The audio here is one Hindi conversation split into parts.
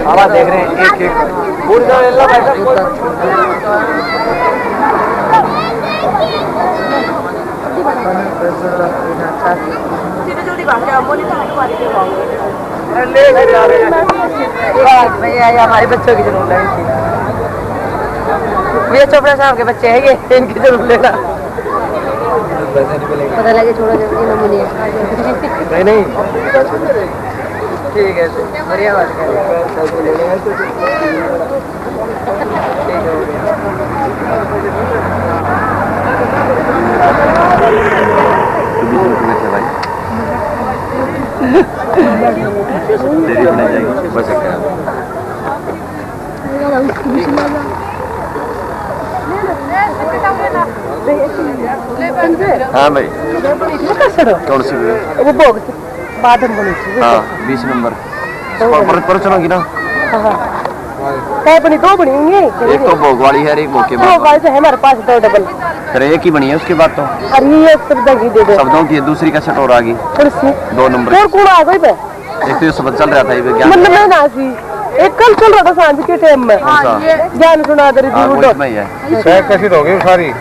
हवा देख रहे हैं एक एक भैया हमारे बच्चों की जरूरत है भैया चोपड़ा साहब के बच्चे हैं ये इनकी जरूरत लेना पता लगे छोड़ो जल्दी नमूने नहीं ठीक है बढ़िया बात कर देरी होने जाएगी बस हाँ भाई कौन सी वो भोग बादन बनी थी हाँ 20 नंबर पर चलोगी ना हाँ बनी दो बनी होंगी एक तो भोग वाली है एक भोग के बाद वाली तो है हमारे पास दो डबल फिर एक ही बनी है उसके बाद तो अरे ये शब्दों की दे दो शब्दों की दूसरी का सेट और आ गई 2 नंबर और कौन आ गई पे एक तो सब चल रहा था ये मतलब मैं ना सी एक कल चल रहा था सांझ के टाइम में ज्ञान सुना दे रही थी वो में है शायद कैसी तो होगी सारी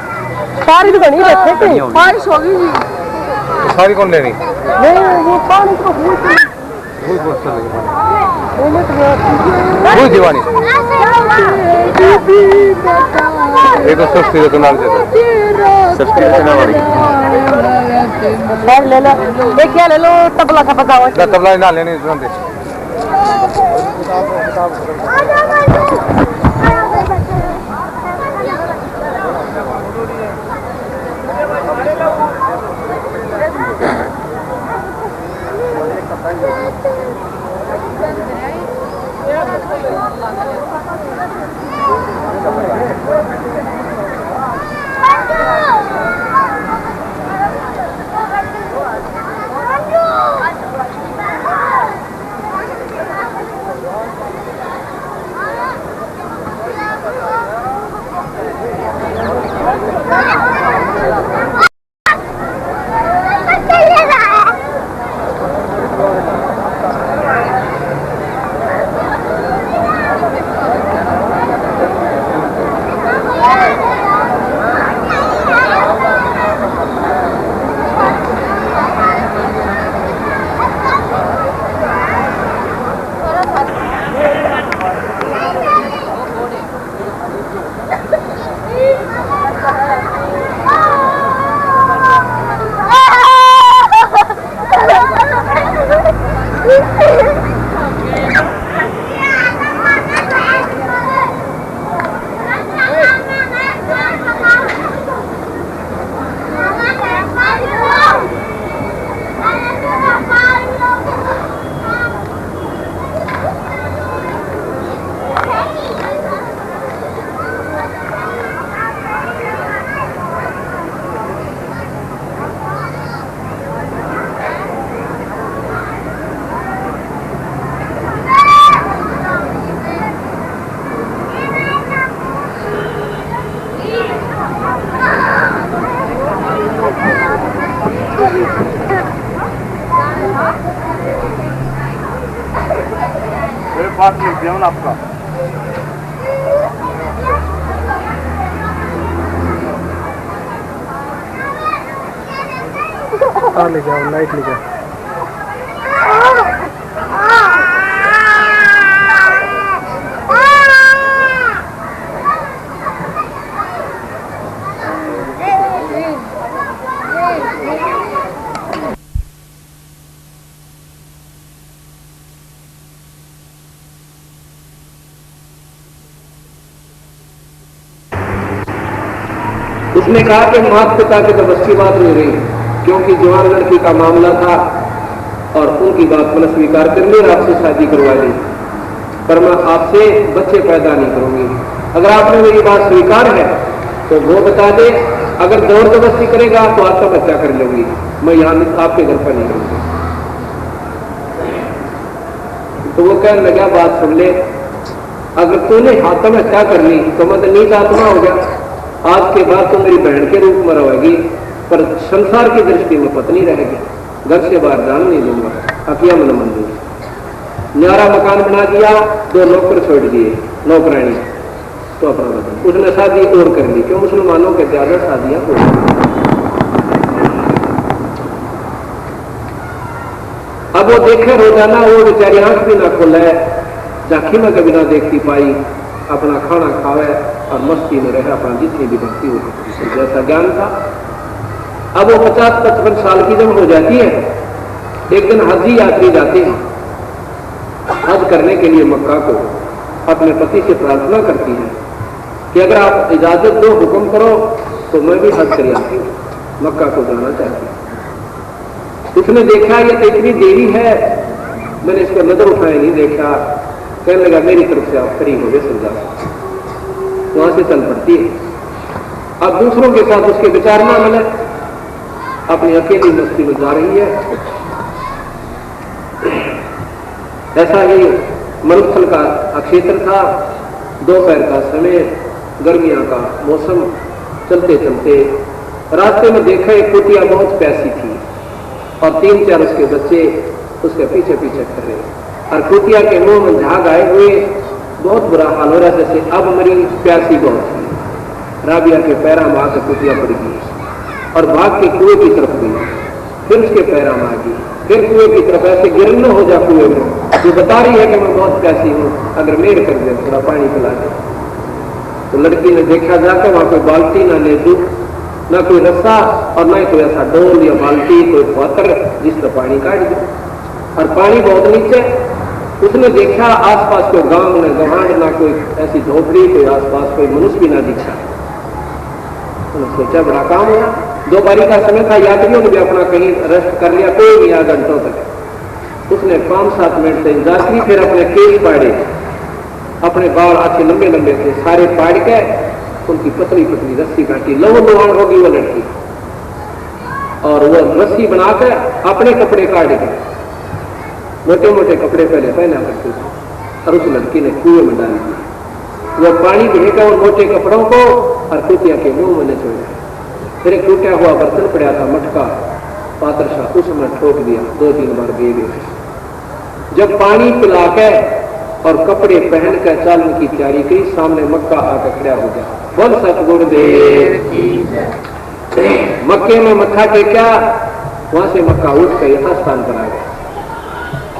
सारी तो बनी बैठे थे सारी होगी जी सारी कौन लेनी नहीं वो कौन इसको भूल दीवानी ये तो सस्ती है तो नाम दे दो सस्ती है ना वाली ले लो एक क्या ले लो तबला का बताओ तबला ना लेनी सुन दे 5 मिनट ब्यावन आपका ले जाओ, लाइट ले जाओ। उसने कहा कि माता पिता की तो बस की बात नहीं रही, क्योंकि जवान लड़की का मामला था और उनकी बात मैंने स्वीकार कर ली और आपसे शादी करवा ली, पर मैं आपसे बच्चे पैदा नहीं करूंगी। अगर आपने मेरी बात स्वीकार है तो वो बता दे, अगर जोर जबरदस्ती करेगा तो आपका बच्चा कर लूंगी, मैं यहां आपके घर पर नहीं रहूंगी। तो वो कहने लगा बात सुन ले, अगर तूने हाथों में हत्या कर ली तो मैं तो नीच आत्मा हो गया, आज के बाद तो मेरी बहन के रूप में रहेगी, पर संसार की दृष्टि में पत्नी रहेगी, घर से बाहर जान नहीं दूंगा, हकिया मन मंजूर। न्यारा मकान बना दिया, 2 नौकर छोड़ दिए, नौकरानी तो अपना बदल। उसने शादी और कर ली, क्यों मुसलमानों के ज्यादा शादियां हो। अब वो देखे रोजाना, वो बेचारी आंख भी ना खोले, झांकी में कभी ना देखती पाई, अपना खाना खावे और मस्ती में रहे, अपना जितनी भी भक्ति हो जैसा ज्ञान था। अब वो 50-55 साल की जब हो जाती है, एक दिन हजी यात्री जाते हैं हज करने के लिए मक्का को, अपने पति से प्रार्थना करती है कि अगर आप इजाजत दो, हुक्म करो तो मैं भी हज कर आती हूँ, मक्का को जाना चाहती हूँ। उसने देखा ये तो इतनी देरी है, मैंने इसको नजर उठाए नहीं देखा, कहने लगा मेरी तरफ से आप फ्री हो गए सरदार। वहां से चल पड़ती है। अब दूसरों के साथ उसके विचार ना मिले, अपनी अकेली मस्ती में जा रही है। ऐसा ही मरुस्थल का क्षेत्र था, दोपहर का समय, गर्मियों का मौसम। चलते चलते रास्ते में देखा एक कुटिया बहुत प्यासी थी और 3-4 उसके बच्चे उसके पीछे पीछे कर रहे, और कुटिया के मुंह में झाग आए हुए, बहुत बुरा हाल हो रहा, जैसे अब मरी प्यासी बहुत थी। राबिया के पैरा में आकर कुटिया पड़ गई और भाग के कुएं की तरफ गई, फिर उसके पैरा में आ गई, फिर कुएं की तरफ, ऐसे गिरन हो जा कुएं में। जो बता रही है कि मैं बहुत प्यासी हूं, अगर मेर कर दे, थोड़ा पानी पिला दे। तो लड़की ने देखा जाकर वहां कोई बाल्टी ना ले दू, ना कोई रस्सा और ना कोई ऐसा डोल या बाल्टी, कोई पात्र जिस पर पानी काट दे, और पानी बहुत नीचे। उसने देखा आसपास कोई गांव न गवांड, ना कोई ऐसी झोपड़ी, कोई आसपास कोई मनुष्य भी ना दिखा। उन्होंने सोचा बड़ा काम हुआ, 2 बारी का समय था, यात्रियों ने भी अपना कहीं रेस्ट कर लिया, कोई नहीं आ घंटों तक। उसने 5-7 मिनट से इंतजार की, फिर अपने केस पाड़े, अपने बाल अच्छे लंबे लंबे थे, सारे पाड़ के उनकी पतली पतली रस्सी काटी, लवण होगी वो लड़की, और वो रस्सी बनाकर अपने कपड़े काट के, मोटे मोटे कपड़े पहले पहना करते थे, और उस लड़की ने कुएं में डाल दिया। वो पानी भेगा उन मोटे कपड़ों को और कुटिया के मुंह में निचोड़ा। फिर एक टूटा हुआ बर्तन पड़ा था, मटका पात्रशा, उसमें ठोक दिया, 2-3 बार दे दिया। जब पानी पिला के और कपड़े पहन कर चालन की तैयारी की, सामने मक्का आकर खड़ा हो गया। बोल सतगुरुदेव की जय। मक्के में मत्था टेका, वहां से मक्का उठ कर यथा स्थान पर आ गया।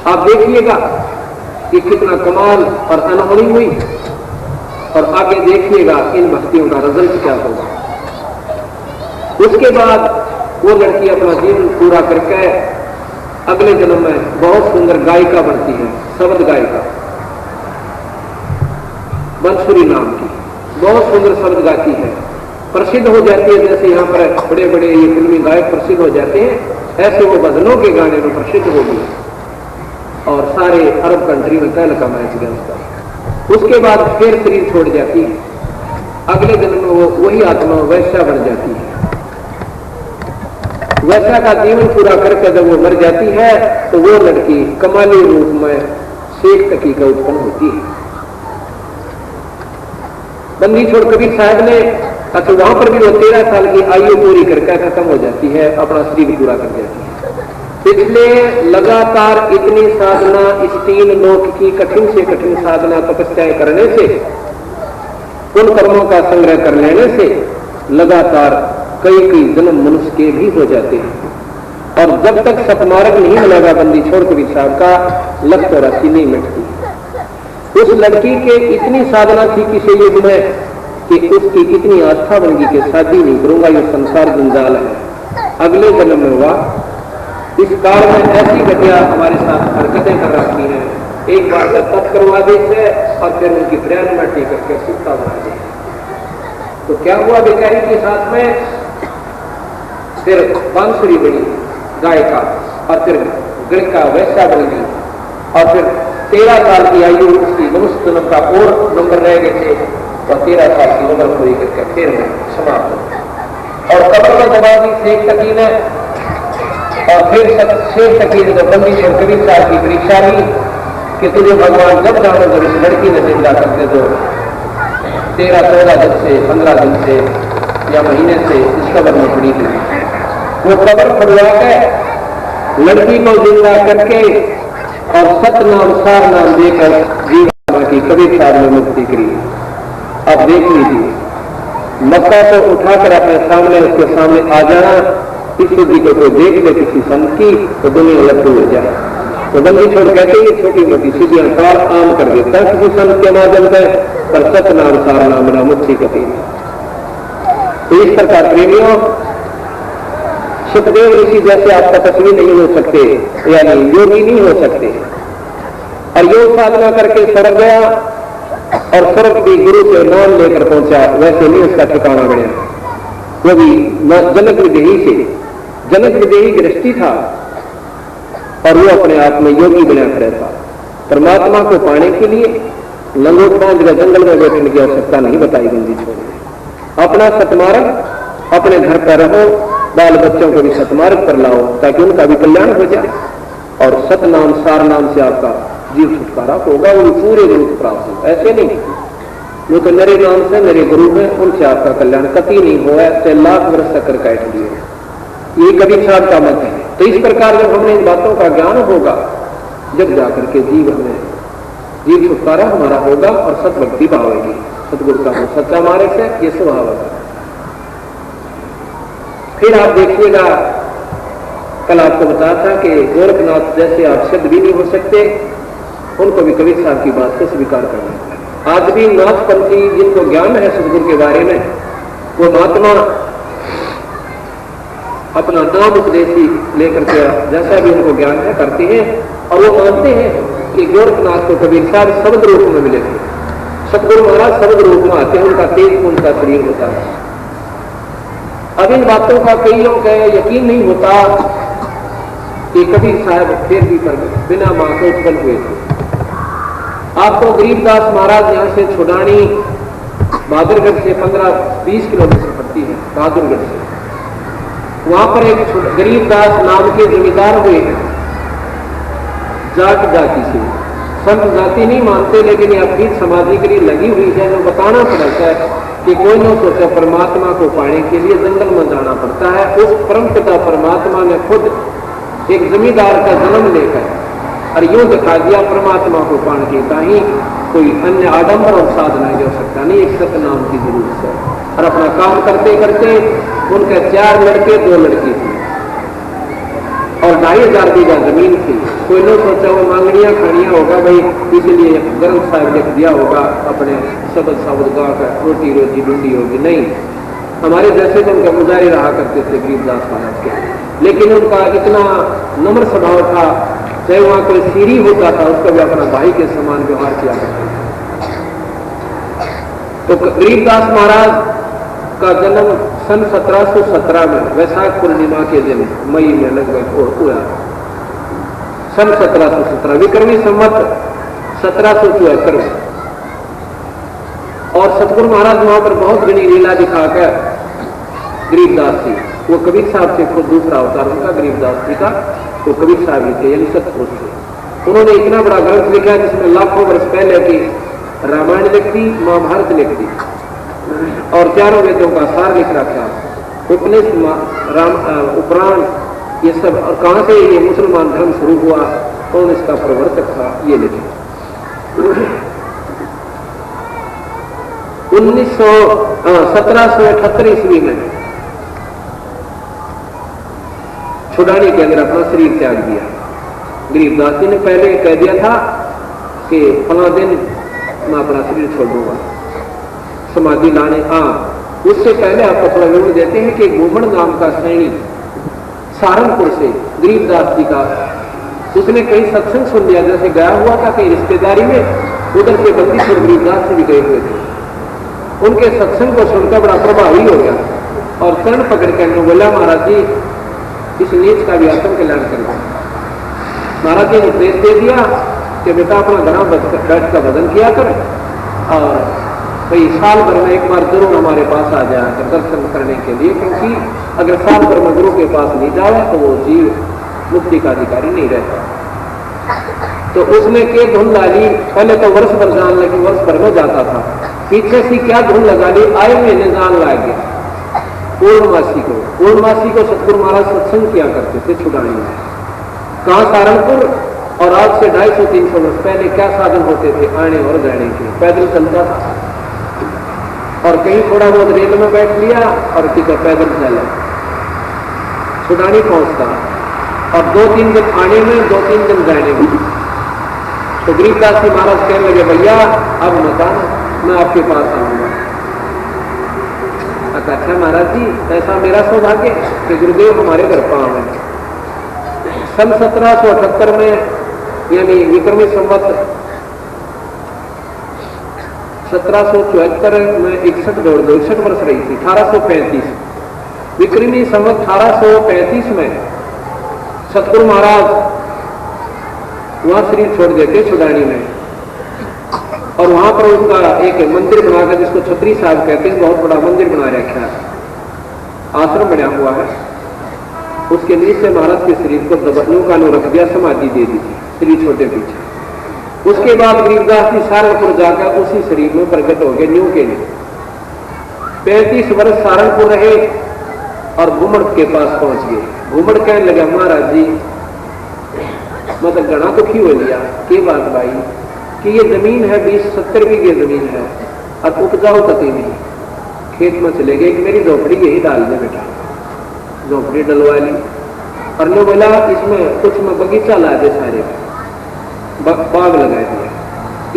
आप देखिएगा कि कितना कमाल और अनहोनी हुई, और आगे देखिएगा इन भक्तियों का रिजल्ट क्या होगा। उसके बाद वो लड़की अपना जीवन पूरा करके अगले जन्म में बहुत सुंदर गायिका बनती है, शब्द गायिका, बंसुरी नाम की, बहुत सुंदर शब्द गाती है, प्रसिद्ध हो जाती है। जैसे यहाँ पर बड़े बड़े ये फिल्मी गायक प्रसिद्ध हो जाते हैं, ऐसे वो भजनों के गाने में प्रसिद्ध होगी, और सारे अरब कंट्री में तहलका मैच गया उसका। उसके बाद फिर शरीर छोड़ जाती है, अगले जन्म में वो वही आत्मा वैश्या बन जाती है। वैश्या का जीवन पूरा करके जब वो मर जाती है, तो वो लड़की कमाली रूप में शेख तकी का उत्पन्न होती है। बंदी छोड़ कबीर साहब ने, अच्छा वहां पर भी वो 13 साल की आयु पूरी करके खत्म हो जाती है, अपना शरीर पूरा कर जाती है। इसलिए लगातार इतनी साधना, इस 3 लोक की कठिन से कठिन साधना तपस्याएं करने से, उन कर्मों का संग्रह कर लेने से लगातार कई कई जन्म मनुष्य के भी हो जाते हैं। और जब तक सतमार्ग नहीं मिलेगा बंदी छोड़ कबीर साहब का, लत और राशि नहीं मिटती। उस लड़की के इतनी साधना थी किसी युग में कि उसकी इतनी आस्था बन गई कि शादी नहीं करूंगा, ये संसार जंजाल है। अगले जन्म में हुआ, इस काल में ऐसी घटिया हमारे साथ हरकतें कर रखी हैं। एक बार का तप करवा देते और फिर उनकी ब्रेन में टी करके सुखता बना दे। तो क्या हुआ बेचारी के साथ में, फिर बांसुरी बनी गाय का, और फिर गृह का वैसा बन गई, और फिर 13 साल की आयु उसकी मनुष्य जन्म का और नंबर रह गए थे, और 13 साल की उम्र पूरी करके फिर समाप्त हो। और कब्र में दबा दी शेख तकी ने, और फिर शेख तकी ने जब बंदी छोड़ कबीर साहब की परीक्षा ली कि तुझे भगवान जब जाने जब इस लड़की ने जिंदा करते दो, 13-14 दिन से 15 दिन से या महीने से इस कब्र में पड़ी थी। वो कब्र खुदवा के लड़की को जिंदा करके और सतनाम सार नाम देकर जीवन की कबीर साहब ने मुक्ति करी। अब देख लीजिए, मक्का को उठाकर अपने सामने, उसके सामने आ जाना, किसी जी को कोई देख ले किसी संत की तो दुनिया लट्टू हो जाए। तो बंदी छोड़ कहते ही छोटी मोटी सीधियां कार आम कर देता है किसी संत के माध्यम से, पर सतनाम सार नाम मेरा मुक्ति कभी। तो इस प्रकार प्रेमियों, सुखदेव ऋषि जैसे आप तपस्वी नहीं हो सकते, यानी योगी नहीं हो सकते, और योग साधना करके स्वर्ग गया और स्वर्ग भी गुरु से नाम लेकर पहुंचा, वैसे नहीं उसका ठिकाना बढ़िया। वो भी जनक विदेही से, जनक विदेही गृहस्थी था और वो अपने आप में योगी बना खड़ा था। परमात्मा को पाने के लिए लंगोट 5 जगह जंगल में बैठने की आवश्यकता नहीं बताई बंदी छोड़। अपना सतमार्ग अपने घर पर रहो, बाल बच्चों को भी सतमार्ग पर लाओ ताकि उनका भी कल्याण हो जाए, और सतनाम सार नाम से आपका जीव छुटकारा होगा, वो पूरे रूप प्राप्त हो। ऐसे नहीं, वो तो मेरे नाम से मेरे गुरु हैं, उनसे आपका कल्याण कति नहीं हुआ, 1 लाख वर्ष तक काट लिए, ये कबीर साहब का मत है। तो इस प्रकार जब हमें इन बातों का ज्ञान होगा, जब जाकर के जीवन में जीव छुटकारा हमारा होगा और सतभक्ति भावेगी, सतगुरु का सच्चा मार्ग से ये स्वभाव है। फिर आप देखिएगा, कल आपको बताया था कि गोरखनाथ जैसे आप सिद्ध भी नहीं हो सकते, उनको भी कबीर साहब की बात को स्वीकार करना। आज भी नाथपंथी जिनको ज्ञान है सतगुरु के बारे में, वो महात्मा अपना नाम उपदेशी लेकर के जैसा भी उनको ज्ञान है करते हैं, और वो मानते हैं कि गोरखनाथ को कबीर साहब शब्द रूप में मिले थे। सतगुरु महाराज शब्द रूप में आते हैं, उनका तेज उनका शरीर होता है। अब इन बातों का कईयों का यकीन नहीं होता कि कबीर साहब फिर भी बिना मां के उत्पन्न हुए थे। आपको गरीबदास महाराज यहाँ से छुड़ानी बहादुरगढ़ से 15-20 किलोमीटर पड़ती है, बहादुरगढ़ से। वहां पर एक गरीबदास नाम के जमींदार हुए, जाट जाति से, संत जाति नहीं मानते, लेकिन ये अपनी समाधि के लिए लगी हुई है। जो बताना पड़ता है कि कोई न सोचा परमात्मा को पाने के लिए जंगल में जाना पड़ता है। उस परम पिता परमात्मा ने खुद एक जमींदार का जन्म लेकर और यूं दिखा दिया परमात्मा को पाने के ताही कोई अन्य आडंबर और साधना नहीं हो सकता, नहीं एक सतनाम की जरूरत है। और अपना काम करते करते उनके 4 लड़के 2 लड़की थी और 2500 बीघा जमीन थी। कोई न सोचा वो मांगनियां खानियां होगा भाई, इसलिए ग्रंथ साहब लिख दिया होगा अपने शब्द शब्द गा कर रोटी रोजी ढूंढी होगी। नहीं, हमारे जैसे तो उनके गुजारे रहा करते थे गरीबदास महाराज के, लेकिन उनका इतना नम्र स्वभाव था, चाहे वहां कोई सीरी होता था उसका भी अपना भाई के समान व्यवहार किया करते थे। तो गरीबदास महाराज का जन्म सन 1717 में वैशाख पूर्णिमा के दिन मई में लगभग हुआ। सन 1717 विक्रमी संवत 1774 में। और सतगुरु महाराज वहां पर बहुत बड़ी लीला दिखाकर गरीबदास जी, वो कबीर साहब से खुद दूसरा अवतार उनका गरीबदास जी का, वो कबीर साहब लिखे यानी सतपुरुष थे। उन्होंने इतना बड़ा ग्रंथ लिखा जिसमें लाखों वर्ष पहले की रामायण लिख दी, महाभारत लिख दी और 4 वेदों का सार लिख रखा। उपनिषद, उपराण, ये सब, और कहां से ये मुसलमान धर्म शुरू हुआ, कौन इसका प्रवर्तक था, ये लिखे। 1778 ईस्वी में छुड़ाने के अंदर अपना शरीर त्याग दिया। गरीबदास जी ने पहले कह दिया था कि फला दिन मैं अपना शरीर छोड़ दूंगा, समाधि लाने। उससे पहले आपको थोड़ा विवरण देते हैं कि घूमड़ नाम का श्रेणी सहारनपुर से गरीबदास जी का, उसने कई सत्संग सुन लिया, जैसे गया हुआ था कहीं रिश्तेदारी में, उधर के बंदीपुर गरीबदास जी भी गए हुए थे। उनके सत्संग को सुनकर बड़ा प्रभावी हो गया और चरण पकड़ कर बोला, महाराज जी इस नीच का भी आत्म कल्याण कर दो। महाराज जी ने उपदेश दे दिया कि बेटा अपना घर बैठ का भजन किया कर, और भाई साल भर में एक बार जरूर हमारे पास आ जाए दर्शन करने के लिए, क्योंकि अगर साल भर में गुरु के पास नहीं जाए तो वो जीव मुक्ति का अधिकारी नहीं रहता। तो उसने के धुन डाली, पहले तो वर्ष भर जान लगी, वर्ष भर में जाता था, पीछे से क्या धुन लगा ली, आए महीने जान लग गया। पूर्णमासी को सतगुरु महाराज सत्संग किया करते थे छुड़ाने में। कहाँ सहारनपुर, और आज से 250-300 वर्ष पहले क्या साधन होते थे आने और जाने के, पैदल चलता था, और कहीं थोड़ा बहुत रेल में बैठ लिया और टिका पैदल चला, छुड़ानी पहुंचता, और 2-3 दिन आने में, 2-3 दिन जाने में। तो गरीबदास जी महाराज कहने लगे, भैया अब मत आना, मैं आपके पास आऊंगा। अच्छा महाराज जी, ऐसा मेरा सौभाग्य कि गुरुदेव हमारे घर पाँव है। सन 1778 में, यानी विक्रमी संवत 1774 में 61 वर्ष रही थी, 1835 विक्रमी संवत 1835 में सतगुरु महाराज वहां शरीर छोड़ देते छुड़ानी में, और वहां पर उनका एक मंदिर बनाकर, जिसको छत्री साहब कहते हैं, बहुत बड़ा मंदिर बना रखा है, आश्रम बना हुआ है। उसके नीचे महाराज के शरीर को दबन्यू का रख दिया, समाधि दे दी थी शरीर छोटे पीछे। उसके बाद गरीबदास जी सहारनपुर जाकर उसी शरीर में प्रकट हो गए न्यू के लिए। 35 वर्ष सहारनपुर रहे और घूमड़ के पास पहुंच गए। घूमड़ कहने लगा, महाराज जी मतलब घना दुखी हो लिया, के बात भाई कि ये जमीन है 20-70 बीघे जमीन है, अब उपजाऊ कती नहीं, खेत में चले गए, मेरी झोपड़ी यही डाल दे बेटा। झोपड़ी डलवा ली, और ने बोला इसमें कुछ में बगीचा ला दे, सारे बाग लगा दिया।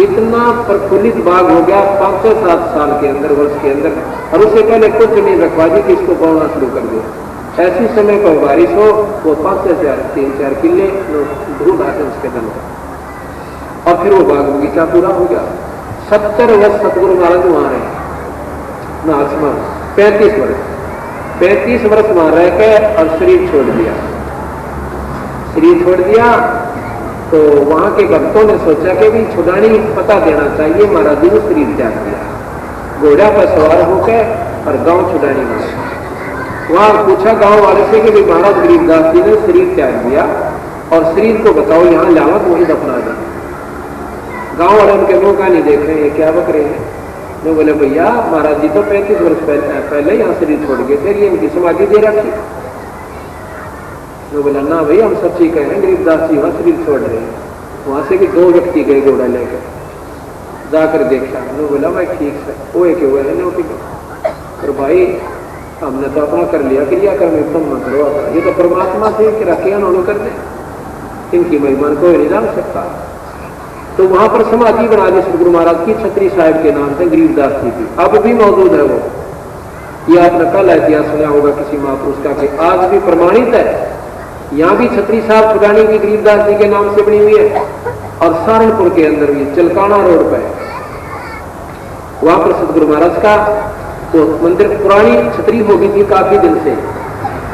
इतना प्रफुल्लित बाग हो गया 5-7 साल के अंदर, वर्ष के अंदर, और उससे पहले कुछ नहीं रखवा दी कि इसको बोना शुरू कर दिया। ऐसी समय पर बारिश हो, वो 5-3-4 किले ढूंढ आते उसके दल, और फिर वो बाग बगीचा पूरा हो गया। 70 वर्ष सतगुरु महाराज वहां रहे, 35 वर्ष वहां रह के और शरीर छोड़ दिया। तो वहां के भक्तों ने सोचा कि भी छुड़ानी पता देना चाहिए, महाराज जी ने शरीर त्याग दिया। घोड़ा पर सवार होकर और गांव छुड़ानी में वहां पूछा गांव वाले से कि महाराज गरीबदास जी ने शरीर त्याग दिया, और शरीर को बताओ यहाँ लावत वही दफना दे। गांव वाले उनके मुंह का नहीं देख रहे हैं, क्या बक रहे हैं। वो बोले, भैया महाराज जी तो 35 वर्ष पहले यहाँ शरीर छोड़ गए थे, ये उनकी समाधि दे रखी। वो बोला, ना भैया हम सच्ची कह रहे हैं, गरीबदास जी वहां शरीर छोड़ रहे हैं। वहां से भी 2 व्यक्ति गए घोड़ा लेकर, जाकर देखा। वो बोला, भाई ठीक है, वो एक हुए हैं और भाई हमने तो अपना कर लिया, क्रिया कर्म एकदम मत करो, ये तो परमात्मा से रखे उन्होंने कर दे, इनकी महिमा कोई नहीं जान सकता। तो वहां पर समाधि बना दी सतगुरु महाराज की, छत्री साहब के नाम से गरीबदास जी की, अब भी मौजूद है वो। ये आपने कल इतिहास सुना होगा किसी महापुरुष का, कि आज भी प्रमाणित है। यहाँ भी छत्री साहब छुड़ानी की गरीबदास जी के नाम से बनी हुई है, और सहारनपुर के अंदर भी चलकाना रोड पर वहां पर सतगुरु महाराज का तो मंदिर, पुरानी छतरी हो गई थी काफी दिन से।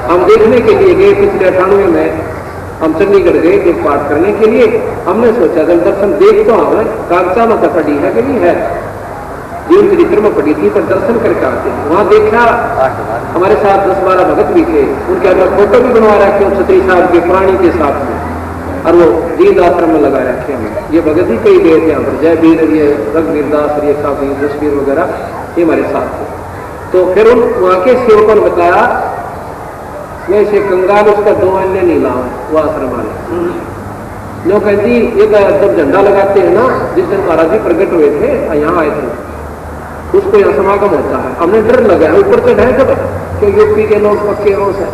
हम देखने के लिए गए पिछले 98 में, हम चंडीगढ़ गए एक पाठ करने के लिए। हमने सोचा जब दर्शन देख तो हमें कागजा में पड़ी है कि नहीं है, जीवन चरित्र में पड़ी थी, पर दर्शन करके आते हैं। वहां देखा हमारे साथ 10-12 भगत भी थे, उनके अंदर फोटो भी बनवा रखे छत्री साहब के पुरानी के साथ में, और वो जींद आश्रम में लगा रखे हैं। ये भगत ही कई गए थे यहाँ पर, जयवीर, ये रघुवीर दास, ये काफी जसवीर वगैरह, ये हमारे साथ थे। तो फिर उन वहां के सेवकों ने बताया वैसे कंगाल उसका 2 अन्य नहीं लावा वो आश्रम वाले जो कहती ये जब झंडा लगाते हैं ना, जिस दिन महाराज जी प्रकट हुए थे यहाँ आए थे, उसको यहाँ समागम होता है, हमने डर लगा है ऊपर चढ़े जब कि यूपी के लोग पक्के हो से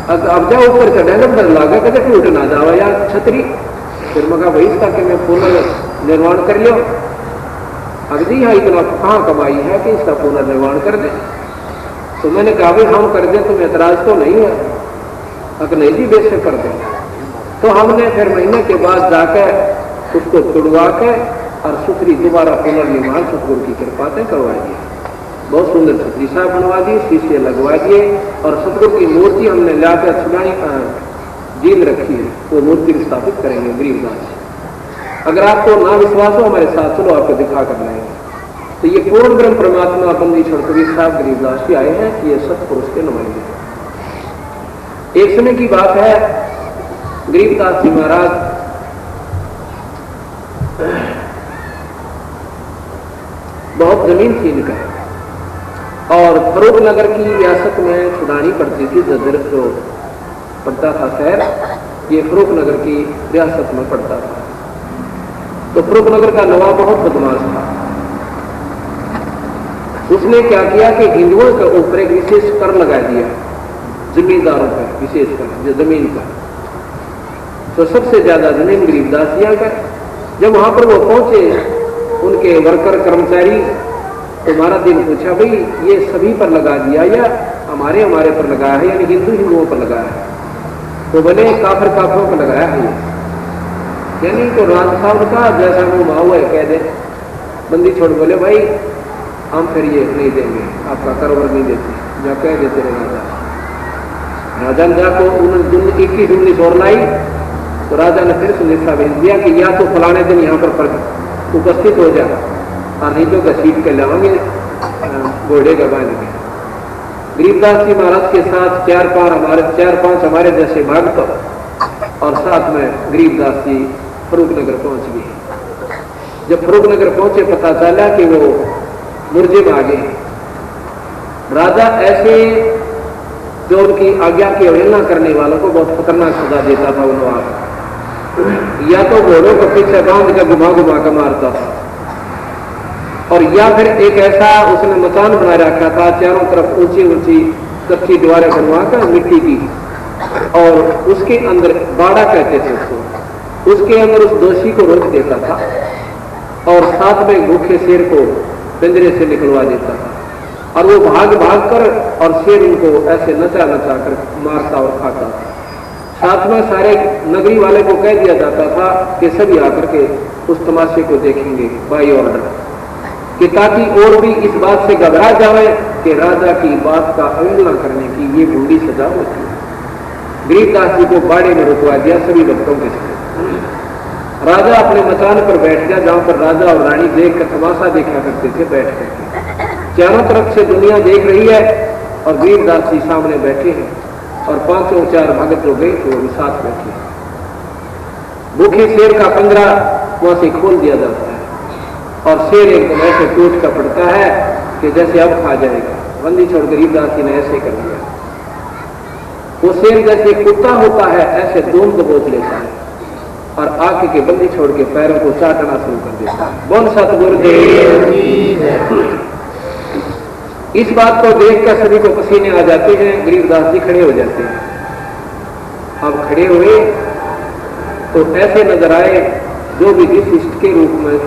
अब जाओ ऊपर चढ़े जब डर लगा कहते टूट ना जाओ यार छतरी। फिर मगा वही इसका कि मैं पुनर्निर्माण कर लियो। अगदी यहाँ इतना कहाँ कमाई है कि इसका पुनर्निर्माण कर दे। तो मैंने कहा भाई हम कर दे, तुम्हें एतराज तो नहीं है? अगर नहीं भी बेशक कर दे। तो हमने फिर महीने के बाद जाकर उसको तुड़वा के और सुथरी दोबारा पुनर्निर्माण सतगुरु की कृपा से करवा दिया। बहुत सुंदर छतरी साहब बनवा दी, शीशे लगवा दिए और सतगुरु की मूर्ति हमने लाकर छुड़ाई जील रखी है, वो मूर्ति स्थापित करेंगे गरीबदास। अगर आपको ना विश्वास हो हमारे साथ चलो आपको दिखा कर लाएंगे। तो ये पूर्ण ब्रह्म परमात्मा बंदी छोड़कर साहब गरीबदास भी आए हैं कि ये सतपुरुष के नुमाइंदे। एक समय की बात है, गरीबदास जी महाराज बहुत जमीन थी इनका और फरूख नगर की रियासत में छुड़ानी पड़ती थी। जदर जो पड़ता था शहर, ये फरूख नगर की रियासत में पड़ता था। तो फरूख नगर का नवाब बहुत बदमाश था। उसने क्या किया कि हिंदुओं के ऊपर एक विशेष कर लगा दिया, जमींदारों पर विशेषकर जो जमीन का। तो सबसे ज्यादा जमीन गरीबदासिया का। जब वहां पर वो पहुंचे उनके वर्कर कर्मचारी, तो महाराज जी ने पूछा भाई ये सभी पर लगा दिया या हमारे पर लगाया है, यानी हिंदुओं पर लगाया है? तो बोले काफिर काफिरों पर लगाया है यानी तो राज साहब का जैसा वो माहौल है कह दे। बंदी छोड़ बोले भाई हम फिर ये नहीं देंगे, आपका कारोबार नहीं देते, जा कह देते रहे राजा ने जाको 21-19 और लाई। तो राजा ने फिर सुनिश्चित भेज दिया कि या तो फलाने दिन यहाँ पर उपस्थित हो जाए और नहीं तो घसीट कर लाएंगे घोड़े का बांध के। गरीबदास जी महाराज के साथ 4-5 हमारे जैसे भक्त और साथ में गरीबदास जी फरूख नगर पहुंच गए। जब फरूख नगर पहुंचे पता चला कि वो मुर्जे में आ गए। राजा ऐसे जो उनकी आज्ञा की अवहेलना करने वालों को बहुत खतरनाक सजा देता था। उन्होंने या तो घोड़ों को पीछे बांध कर घुमा कर मारता था और या फिर एक ऐसा उसने मकान बना रखा था, चारों तरफ ऊंची कच्ची दीवारें बनवा कर मिट्टी की, और उसके अंदर बाड़ा कहते थे उसको, उसके अंदर उस दोषी को रोक देता था और साथ में भूखे शेर को पिंजरे से निकलवा देता था और वो भाग कर और शेर उनको ऐसे नचा कर मारता और खाता था। साथ में सारे नगरी वाले को कह दिया जाता था कि सभी आकर के उस तमाशे को देखेंगे बाई ऑर्डर, कि ताकि और भी इस बात से घबरा जाए कि राजा की बात का अवहेलना करने की ये बूढ़ी सजा होती है। गरीबदास जी को बाड़े में रुकवा दिया सभी भक्तों के साथ। राजा अपने मकान पर बैठ गया जहां पर राजा और रानी देख कर तमाशा देखा करते थे बैठ करके। चारों तरफ से दुनिया देख रही है और गरीबदास जी सामने बैठे हैं और 5-4 भगत जो गए थे वो भी साथ बैठे। भूखे शेर का पंजरा वहां से खोल दिया जाता है और शेर एकदम ऐसे टूट का पड़ता है कि जैसे अब खा जाएगा। बंदी छोड़ गरीबदास जी ने ऐसे कर दिया। वो शेर जैसे कुत्ता होता है ऐसे दोन दबोच लेता है और आके के बंदी छोड़ के पैरों को चाटना शुरू कर देता है। बोल सतगुरुदेव। इस बात को देखकर सभी को पसीने आ जाते हैं। गरीबदास जी खड़े हो जाते हैं। अब खड़े हुए तो ऐसे नजर आए जो भी जिस इष्ट के रूप में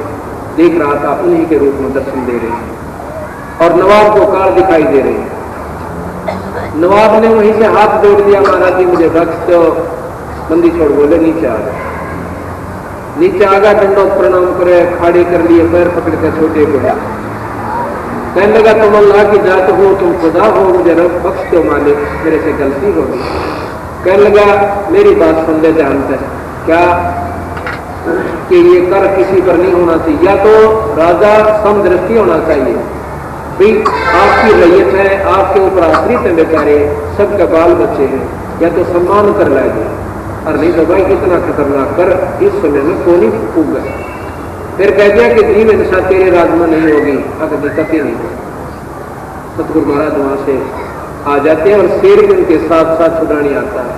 देख रहा था उन्हीं के रूप में दर्शन दे रहे हैं और नवाब को काल दिखाई दे रहे हैं। नवाब ने वहीं से हाथ जोड़ दिया, महाराज जी मुझे बख्श दो। बंदी छोड़ बोले नीचे आ गए। नीचे आ गया, दंडोत प्रणाम करे, खाड़ी कर लिए, पैर पकड़ कर छोटे को कहने लगा तुम अल्लाह की जात हो, तुम खुदा हो, मुझे रब बख्श दो मालिक, मेरे से गलती हो गई। कहने लगा मेरी बात सुन ले ध्यान से, क्या कि ये कर किसी पर नहीं होना चाहिए, या तो राजा समदृष्टि होना चाहिए भाई आपकी रैयत है, आपके ऊपर आश्रित है बेचारे, सबके बाल बच्चे हैं, या तो सम्मान कर लाएंगे और नहीं तो भाई इतना खतरनाक कर इस समय में कौन ही फूक गए। फिर कह दिया कि जीव दशा तेरे राज में नहीं होगी, अगर दिक्कत ही नहीं। सतगुरु महाराज वहां से आ जाते हैं और शेर भी उनके साथ साथ छुड़ानी आता है।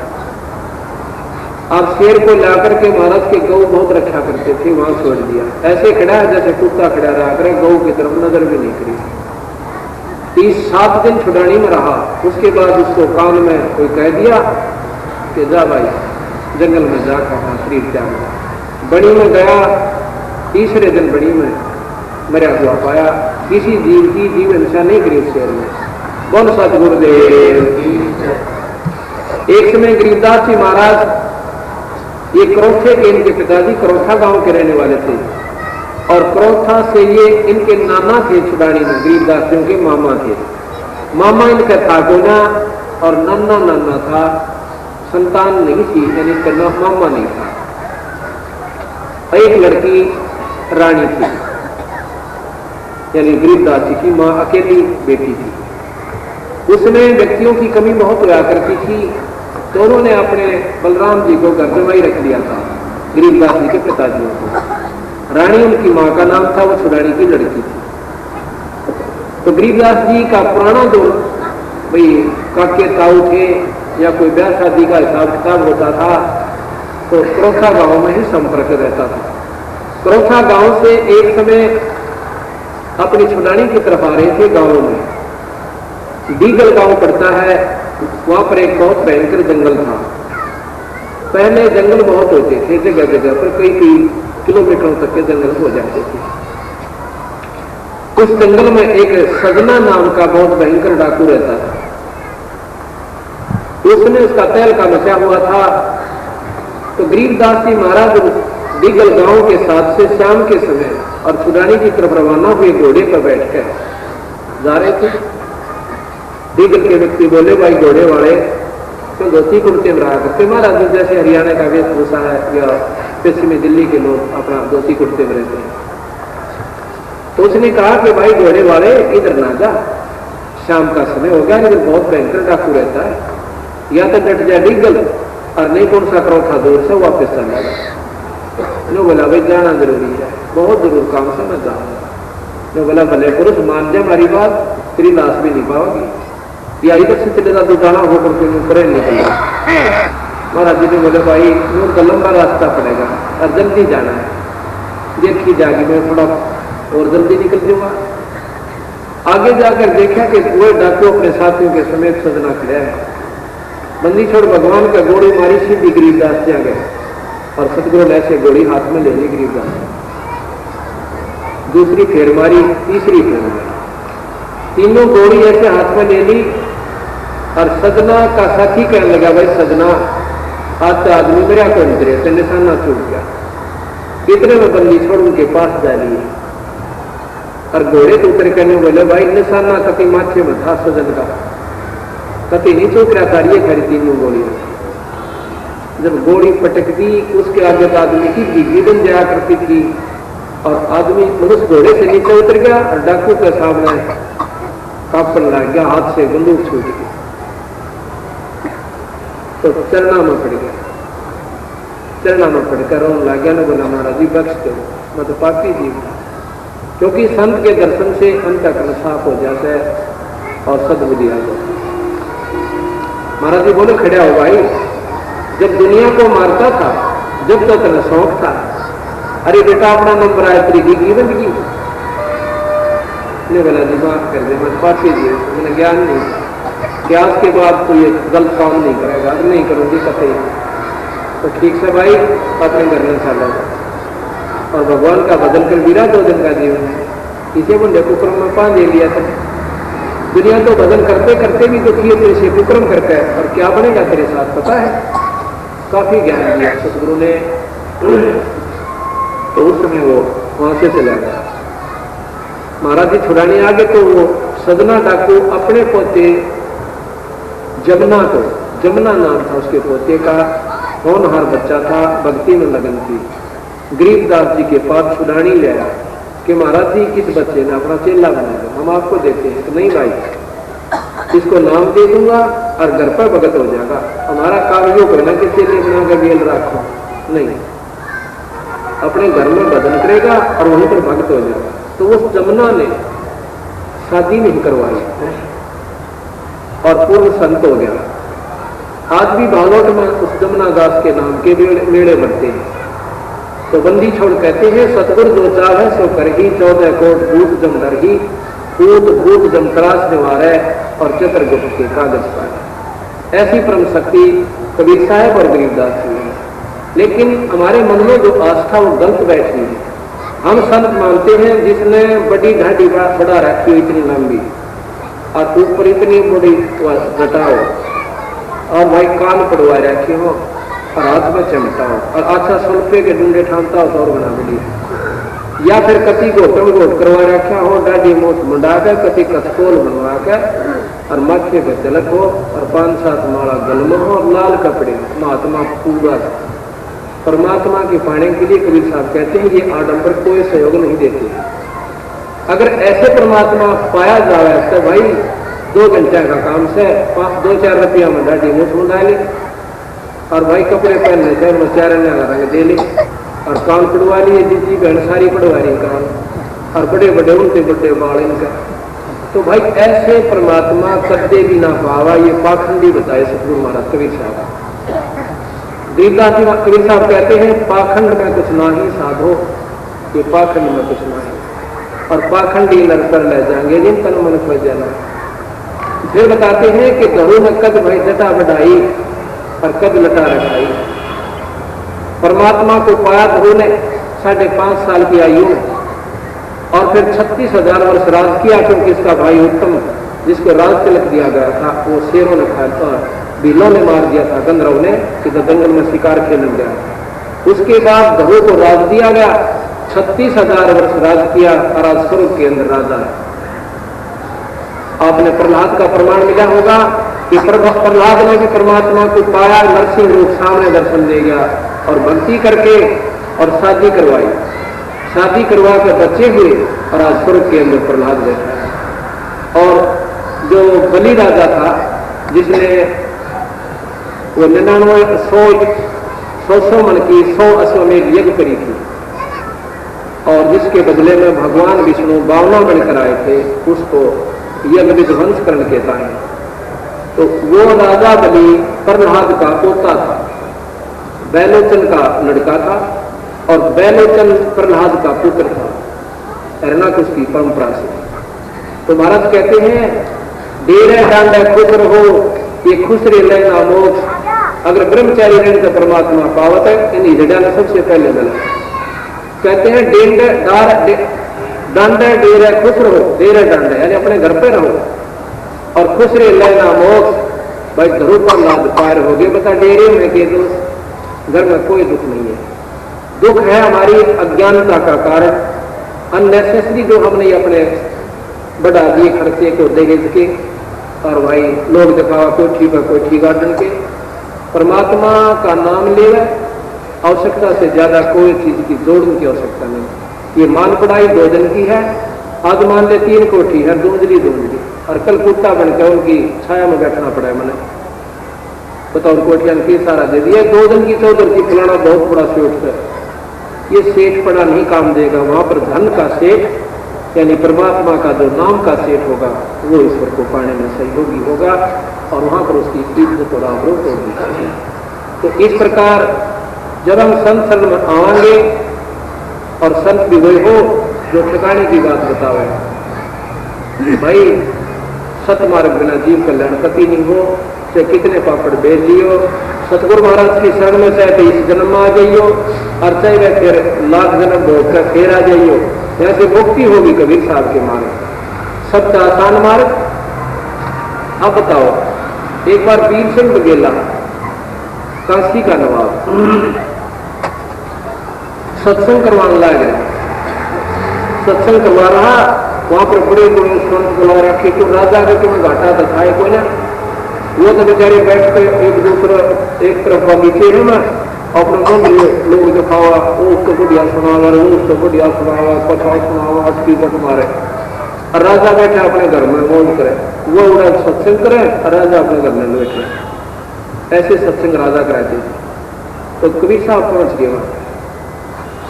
आप शेर को लाकर के महाराज के गौ बहुत रक्षा करते थे, वहां छोड़ दिया, ऐसे खड़ा है जैसे कुत्ता खड़ा रहा करे, गौ की तरफ नजर भी नहीं करी। 37 दिन छुड़ानी में रहा। उसके बाद उसको कान में कोई कह दिया कि जा भाई जंगल में जाकर अपना शरीर त्याग। बड़ी में गया, तीसरे दिन बड़ी में मरा हुआ पाया। किसी जीव की जीव हिंसा नहीं करी शेर में। बोल सतगुरुदेव। एक समय गरीबदास जी महाराज ये करोथे के, इनके पिताजी करोथा गांव के रहने वाले थे और करोथा से ये इनके नाना थे छुड़ानी में, गरीबदासियों के मामा थे। मामा इनका था गोना और नन्ना नन्ना था, संतान नहीं थी, यानी इसका नाम मामा नहीं था। एक लड़की रानी थी, यानी गरीबदास जी की मां अकेली बेटी थी। उसमें व्यक्तियों की कमी बहुत हुआ करती थी, तो उन्होंने अपने बलराम जी को घर में वही रख लिया था, गरीबदास जी के पिताजियों को। रानी उनकी मां का नाम था, वो छुड़ानी की लड़की थी। तो गरीबदास जी का पुराना जो भाई काके ताऊ थे या कोई ब्याह शादी का हिसाब किताब होता था, तो करोथा गांव में ही संपर्क रहता था। करोथा गांव से एक समय अपनी छुड़ानी की तरफ आ रहे थे। गांव में डीगल गांव पड़ता है, वहां पर एक बहुत भयंकर जंगल था। पहले जंगल बहुत होते थे, जगह जगह पर कई किलोमीटरों तक के जंगल हो जाते थे। उस जंगल में एक सजना नाम का बहुत भयंकर डाकू रहता था। उसने उसका तहलका मचा हुआ था। तो गरीबदास जी महाराज डीगल गांव के साथ से शाम के समय और छुड़ानी की तरफ रवाना हुए घोड़े पर बैठकर जा रहे थे। डीगल के व्यक्ति बोले, भाई घोड़े वाले तो धोती कुर्ते में रहा करते, महाराज जैसे हरियाणा का वेशभूषा है या पश्चिमी दिल्ली के लोग अपना धोती कुर्ते में रहते हैं। तो उसने कहा कि भाई घोड़े वाले इधर ना जा, शाम का समय हो गया, इधर बहुत भयंकर डाकू रहता है, या तो डट जा डीगल और नहीं कौन सा करोथा दूर से वापस चला जाए। नो बोला भाई जाना जरूरी है, बहुत जरूर काम से मैं जाऊंगा। नो बोला भले पुरुष मान जा हमारी बात, तेरी लाश भी नहीं पाओगी, या इधर से चले जाता जाना होकर के करे निकल। महाराज जी ने बोले भाई नूर का लंबा रास्ता पड़ेगा और जल्दी जाना है, देखी जाएगी मैं थोड़ा और जल्दी निकल जाऊंगा। आगे जाकर देखा कि वो डाकू अपने साथियों के समेत सजना खड़ा है। बंदी छोड़ भगवान का गोली मारी, सीधी गरीबदास जा गए और सतगुरु ने ऐसे गोली हाथ में ले ली गरीबदास। दूसरी फेर मारी, तीसरी फेर मारी, तीनों गोली ऐसे हाथ में ले ली और सजना का साथी कहने लगा, भाई सजना आज तो आदमी मेरा को निकले तो निशाना छूट गया। इतने में बंदी छोड़ उनके पास जा लिए और घोड़े तो उतर करने बोले, भाई निशाना कति माथे में था सजन का, कति नहीं चूक रहा था, ये खरी तीनों गोली। जब गोली पटकती उसके आगे तो आदमी की गिगन जाया करती थी और आदमी उस घोड़े से नीचे उतर गया और डाकू के सामने कापन लग गया, हाथ से बंदूक छूट गई तो चरणा में पड़ गया। चरणा में पड़कर रोने लग गया। ना बोला महाराज जी बख्श दो, मैं तो पापी जीव था। क्योंकि संत के दर्शन से अंतःकरण साफ हो जाता है और सद्बुद्धि आ जाती है। महाराज जी बोले खड़ा हो भाई, जब दुनिया को मारता था जब तक तो शौक था, अरे बेटा अपना नंबर आया तेरी की बंदगी ने बोला जी माफ कर दे, मैं पापी जीव, मैंने ज्ञान नहीं, ज्ञान के बाद तो ये गलत काम नहीं करेगा, नहीं करूंगी कतई। तो ठीक से भाई अपने घर में चला और भगवान का बदल कर गिरा 2 दिन का जीवन है। इसे मुंडे कुक्रम में पान दे लिया था। दुनिया तो बदल करते करते भी दुखी है, तेरे से कुक्रम करके और क्या बनेगा तेरे साथ पता है। काफी ज्ञान दिया सतगुरु ने। तो उस समय वो वहां से चला गया। महाराज जी छुड़ाने आ गए तो वो सजना डाकू अपने पोते जमुना को, जमुना नाम था उसके पोते का, होनहार बच्चा था, भक्ति में लगन थी, गरीबदास जी के पास छुड़ानी ले आया कि महाराज जी इस बच्चे ने अपना चेला बनाया, हम आपको देते हैं। तो नहीं भाई, इसको नाम दे दूंगा और घर पर भगत हो जाएगा, हमारा काम यो करना कि चेले बना कर बेल रखो, नहीं, अपने घर में भजन करेगा और वहीं पर भक्त हो जाएगा। तो उस जमुना ने शादी नहीं करवाई, और पूर्ण संत हो गया। आज भी बालोट में उस जमुना दास के नाम के मेले बढ़ते हैं। तो बंदी छोड़ कहते हैं सतगुर जो चाहे सो कर ही 14 कोट भूत जम डर ही भूत भूत जम त्रास निवारे और चित्रगुप्त के कागज पाए। ऐसी परम शक्ति कबीर साहब और गरीबदास जी है। लेकिन हमारे मन में जो आस्था वो गलत बैठी है। हम संत मानते हैं जिसने बड़ी ढाडी बढ़ा रखी हो इतनी लंबी और ऊपर इतनी बड़ी जटाओ और भाई कान पड़वा रखे हो और हाथ में चमटा हो और अच्छा सुल्फे के डूंडे ठानता हो तो और बना बड़ी, या फिर कति घोटम घोट करवा रखा हो डाडी मोट मुंडा कर कति कथकोल बनवा कर और माथे पे तिलक हो और 5-7 माला गलमो हो और लाल कपड़े महात्मा पूरा परमात्मा के पाने के लिए कबीर साहब कहते हैं ये आडंबर कोई सहयोग नहीं देते। अगर ऐसे परमात्मा पाया जाए तो भाई 2 घंटे का काम से 2-4 रुपया में डाडी मोट मुंडा ले और भाई कपड़े पहनने से मचारने का रंग दे ले और कान पड़वा लिए दीदी बहन सारी पड़वा रही कान और बड़े बड़े उनके बड़े बाल इनका। तो भाई ऐसे परमात्मा कदे भी ना पावा, ये पाखंडी बताए सतगुरु महाराज कबीर साहब। देवदास जी कबीर साहब कहते हैं पाखंड में कुछ ना ही साधो, ये पाखंड में कुछ ना ही और पाखंडी नर कर ले जाएंगे जिन तन मन को जाना। फिर बताते हैं कि घरों में कद भाई जटा बढ़ाई और कद लटा रखाई। परमात्मा को पाया धरू ने 5.5 साल की आयु में और फिर 36,000 वर्ष राज किया, क्योंकि इसका भाई उत्तम जिसको राज तिलक दिया गया था वो शेरों ने खाया था, बिलों ने मार दिया था, गंधर्व ने कि जंगल में शिकार खेलने गया। उसके बाद धरू को राज दिया गया, 36,000 वर्ष राज किया और आज स्वर्ग के अंदर राजा है। आपने प्रहलाद का प्रमाण मिला होगा कि प्रहलाद ने भी परमात्मा को पाया, नरसिंह रूप सामने दर्शन दे गया और भक्ति करके और शादी करवाई, शादी करवा कर बच्चे हुए और आज स्वर्ग के अंदर प्रहलाद बैठा। और जो बलि राजा था जिसने वो 99 मन की 100 अश्वमेध यज्ञ करी थी और जिसके बदले में भगवान विष्णु 52 बनकर आए थे, उसको यज्ञ विध्वंस करने के ताए। तो वो राजा बलि प्रहलाद का पोता था, बैलोचन का लड़का था और बैलोचन प्रहलाद का पुत्र था, हिरण्याकुश की परंपरा से। तो महाराज कहते हैं डेरे डांडे खुश रहो ये खुश रे लेना मोक्ष, अगर ब्रह्मचारी रहने का परमात्मा पावत है इन हिजड़ा ने सबसे पहले मिला। कहते हैं डांडे डेरे खुश रहो, डेरे डांडे यानी अपने घर पे रहो और खुश रे लेना मोक्ष। भाई धरू प्रहलाद पार हो गए, बता डेरे में के दोस्त घर में कोई दुख नहीं है। दुख है हमारी अज्ञानता का कारण, अननेसेसरी जो हमने अपने बढ़ा दिए खर्चे को दहेज के और भाई लोग दिखावा कोठी पर कोठी गार्डन के। परमात्मा का नाम ले आवश्यकता से ज्यादा कोई चीज की जोड़ने की आवश्यकता नहीं। ये मान पढ़ाई 2 दिन की है, आज मान ले 3 कोठी है, दूंजली और कल कुत्ता बनकर उनकी छाया में बैठना पड़ा है मैंने बताओ, कोठियां की सारा दे दिया। 2 दिन की 14 की फलाना बहुत बड़ा सेठ है, ये सेठ पड़ा नहीं काम देगा। वहां पर धन का सेठ यानी परमात्मा का जो नाम का सेठ होगा वो ईश्वर को पाने में सहयोगी होगा और वहां पर उसकी इज्जत और आबरूत होगी। तो इस प्रकार जब हम संत शरण में आवांगे और संत भी वही हो जो ठिकाने की बात बतावे, भाई सतमार्ग बिना जीव कल्याण कति नहीं हो, चाहे कितने पापड़ बेच लियो, सतगुरु महाराज की शरण में चाहे तो इस जन्म में आ जाइयो और चाहे वह फिर लाख जन्म भोग कर फिर आ जाइयो, ऐसे मुक्ति होगी कबीर साहब के मार्ग। सबसे आसान मार्ग। अब बताओ, एक बार वीर सिंह बघेला काशी का नवाब सत्संग करवाने लग गया, सत्संग करवा रहा, वहां पर बड़े बड़े संत बुला रखे, तो राजा के तुम्हें घाटा दिखाए को ना, वो तो बेचारे बैठ कर एक तरफ बगीचे है ना अपने मन लोग दिखावा, वो उसको बढ़िया सुनावा, वो उसको बढ़िया सुनावा, कथा सुनावा, हकीकत मारे और राजा बैठे अपने घर में मौज करे, वो उड़ा सत्संग करे और राजा अपने घर में बैठे। ऐसे सत्संग राजा कराते। तो कबीर साहब पहुंच गए वहां।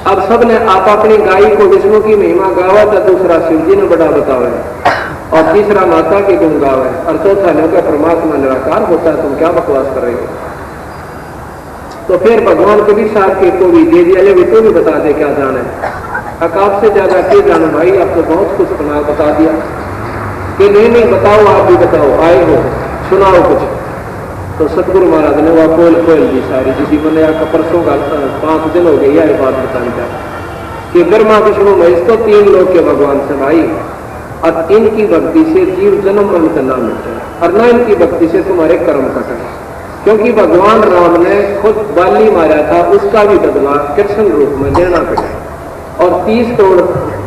अब सबने आप अपनी गाय को विष्णु की महिमा गावा था, दूसरा शिव जी ने बड़ा बतावा और तीसरा माता के गुण गावे, और चौथा लोग परमात्मा निराकार होता है, तुम क्या बकवास कर रहे हो। तो फिर भगवान कभी साहब के को भी दे दिया, भी तो भी बता दे क्या जाना है। आप से ज्यादा के जानो भाई, आप तो बहुत कुछ बता दिया कि नहीं बताओ, आप भी बताओ, आए हो सुनाओ कुछ। तो सतगुरु महाराज ने वह खोल दी सारी, जिसी मैंने आपका परसों का 5 दिन हो गए यह बात बताने का कि ब्रह्मा विष्णु महेश तो 3 लोग के भगवान से भाई, और इनकी भक्ति से जीव जन्म मरण का नाम मिलता है, और न इनकी भक्ति से तुम्हारे कर्म कटे। क्योंकि भगवान राम ने खुद बाली मारा था, उसका भी बदला कृष्ण रूप में देना पड़ा, और 30 करोड़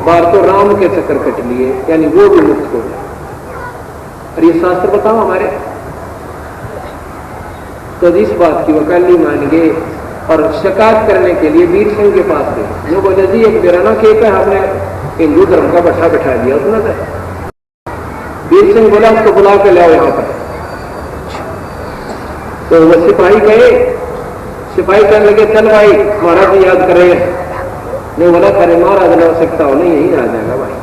बार तो राम के चक्कर कट लिए, यानी वो भी मुक्त हो गए। और ये शास्त्र बताओ हमारे, तो इस बात की वकाली मान गए और शिकायत करने के लिए वीर सिंह के पास गए। जो बोले जी एक बेराना केक है, हमने हिंदू धर्म का बट्टा बिठा दिया उसने। वीर सिंह बोला उसको बुला के लाओ यहाँ पर। तो वो सिपाही गए, सिपाही कहने लगे चल भाई महाराज जी याद कर रहे हैं। नहीं बोला करे महाराज ने आवश्यकता हो नहीं, यही आ जाएगा भाई,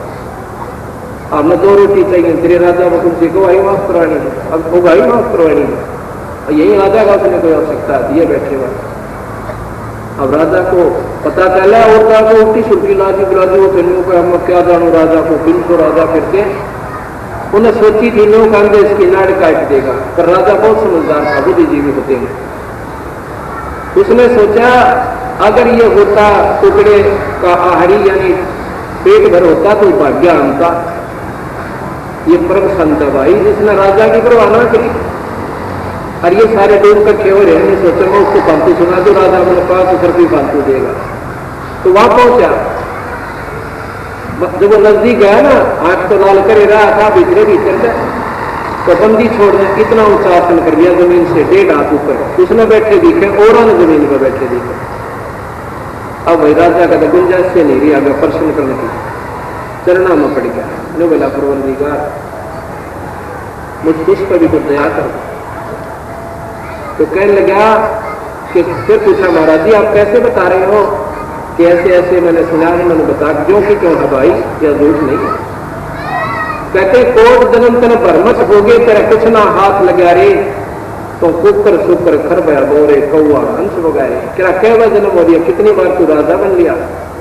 आपने 2 रोटी चाहिए, तेरे राजा को तुमसे को भाई माफ करवानी है, अब वो भाई माफ करवानी है, यही आ जाएगा, उसने कोई आवश्यकता दिए बैठे हुए। अब राजा को पता चला, और को उल्टी सुल्टी लाजी बुलाजी, वो फिल्मों को हम क्या जानू राजा को, बिल को राजा फिरते उन्हें सोची थी नो कांदे इसकी नाड़ काट देगा, पर राजा बहुत समझदार था, बुद्धिजीवी होते हैं। उसने सोचा अगर ये होता टुकड़े का आहारी यानी पेट भर होता तो भाग्य आनता। ये परम संत भाई जिसने राजा की परवाह ना करी, और ये सारे लोग इकट्ठे हो रहे हैं, सोचा मैं उसको फालतू सुना दो, राजा अपने 5 रुपये फालतू देगा। तो वहां पहुंचा, जब वो नजदीक गया ना, आंख तो लाल करे रहा था, भीतर तो बंदी छोड़ने इतना ऊंचा आसन कर दिया जमीन से 1.5 हाथ ऊपर, उसने बैठे दिखे और जमीन पर बैठे दिखे। अब भाई राजा का गुंजाइश से नहीं रही आगे प्रश्न करने की, चरणा में पड़ गया। नो बोला परवरदिगार मुझ उस पर भी कुछ दया कर। तो कहने लगा कि फिर पूछा महाराज जी आप कैसे बता रहे हो कि ऐसे ऐसे मैंने सुना है, मैंने बता क्यों कि क्यों है भाई, यह झूठ नहीं है। कहते कोट जन्म तेन भरमत हो गए, तेरा कुछ ना हाथ लगा रे, तो कुकर सुकर खरबया बोरे कौआ हंस वगारे। तेरा कैवा जन्म हो गया, कितनी बार तू राजा बन लिया,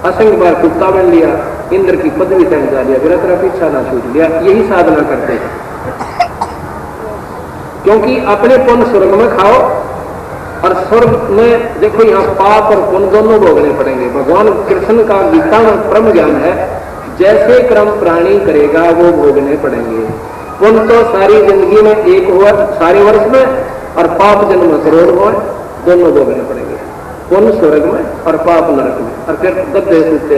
असंख्य बार कुत्ता बन लिया, इंद्र की पदवी तक जा लिया, मेरा तेरा पीछा ना छूट लिया। यही साधना करते हैं, क्योंकि अपने पुण्य स्वर्ग में खाओ, और स्वर्ग में देखो यहाँ पाप और पुण्य दोनों भोगने पड़ेंगे। भगवान कृष्ण का गीता में परम ज्ञान है, जैसे क्रम प्राणी करेगा वो भोगने पड़ेंगे। पुण्य तो सारी जिंदगी में 1 हुआ सारे वर्ष में, और पाप जन्म करोड़ हुआ, दोनों भोगने पड़ेंगे, पुण्य स्वर्ग में और पाप नरक में। और फिर 10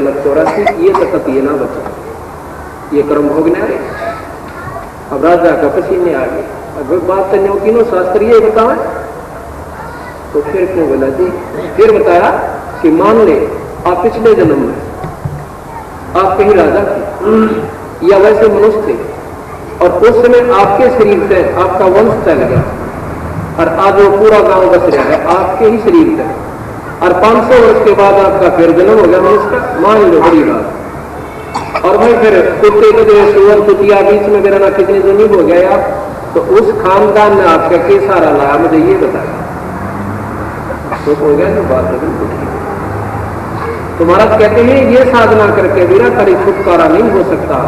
लग 84 ये तक ये ना बचे, ये कर्म भोगने आए। अब राजा का पसीने आ गए, अब बात करने की नो शास्त्रीय बताओ। तो फिर क्यों बोला जी, फिर बताया कि मान ले आप पिछले जन्म में आप कहीं राजा थे या वैसे मनुष्य थे, और उस समय आपके शरीर से आपका वंश चल गया, और आज वो पूरा गांव बस रहा है आपके ही शरीर से, और 500 वर्ष के बाद आपका फिर जन्म हो गया मनुष्य का, मान लो बड़ी बात। और भाई फिर कुत्ते को सुअर कुतिया बीच में मेरा ना कितनी जमीन हो गया, तो उस खानदान ने आपका के सारा लाया, मुझे ये बताया। तो हो गया, तो बात है बिल्कुल ठीक। तो महाराज कहते हैं ये साधना करके बिना करी छुटकारा नहीं हो सकता,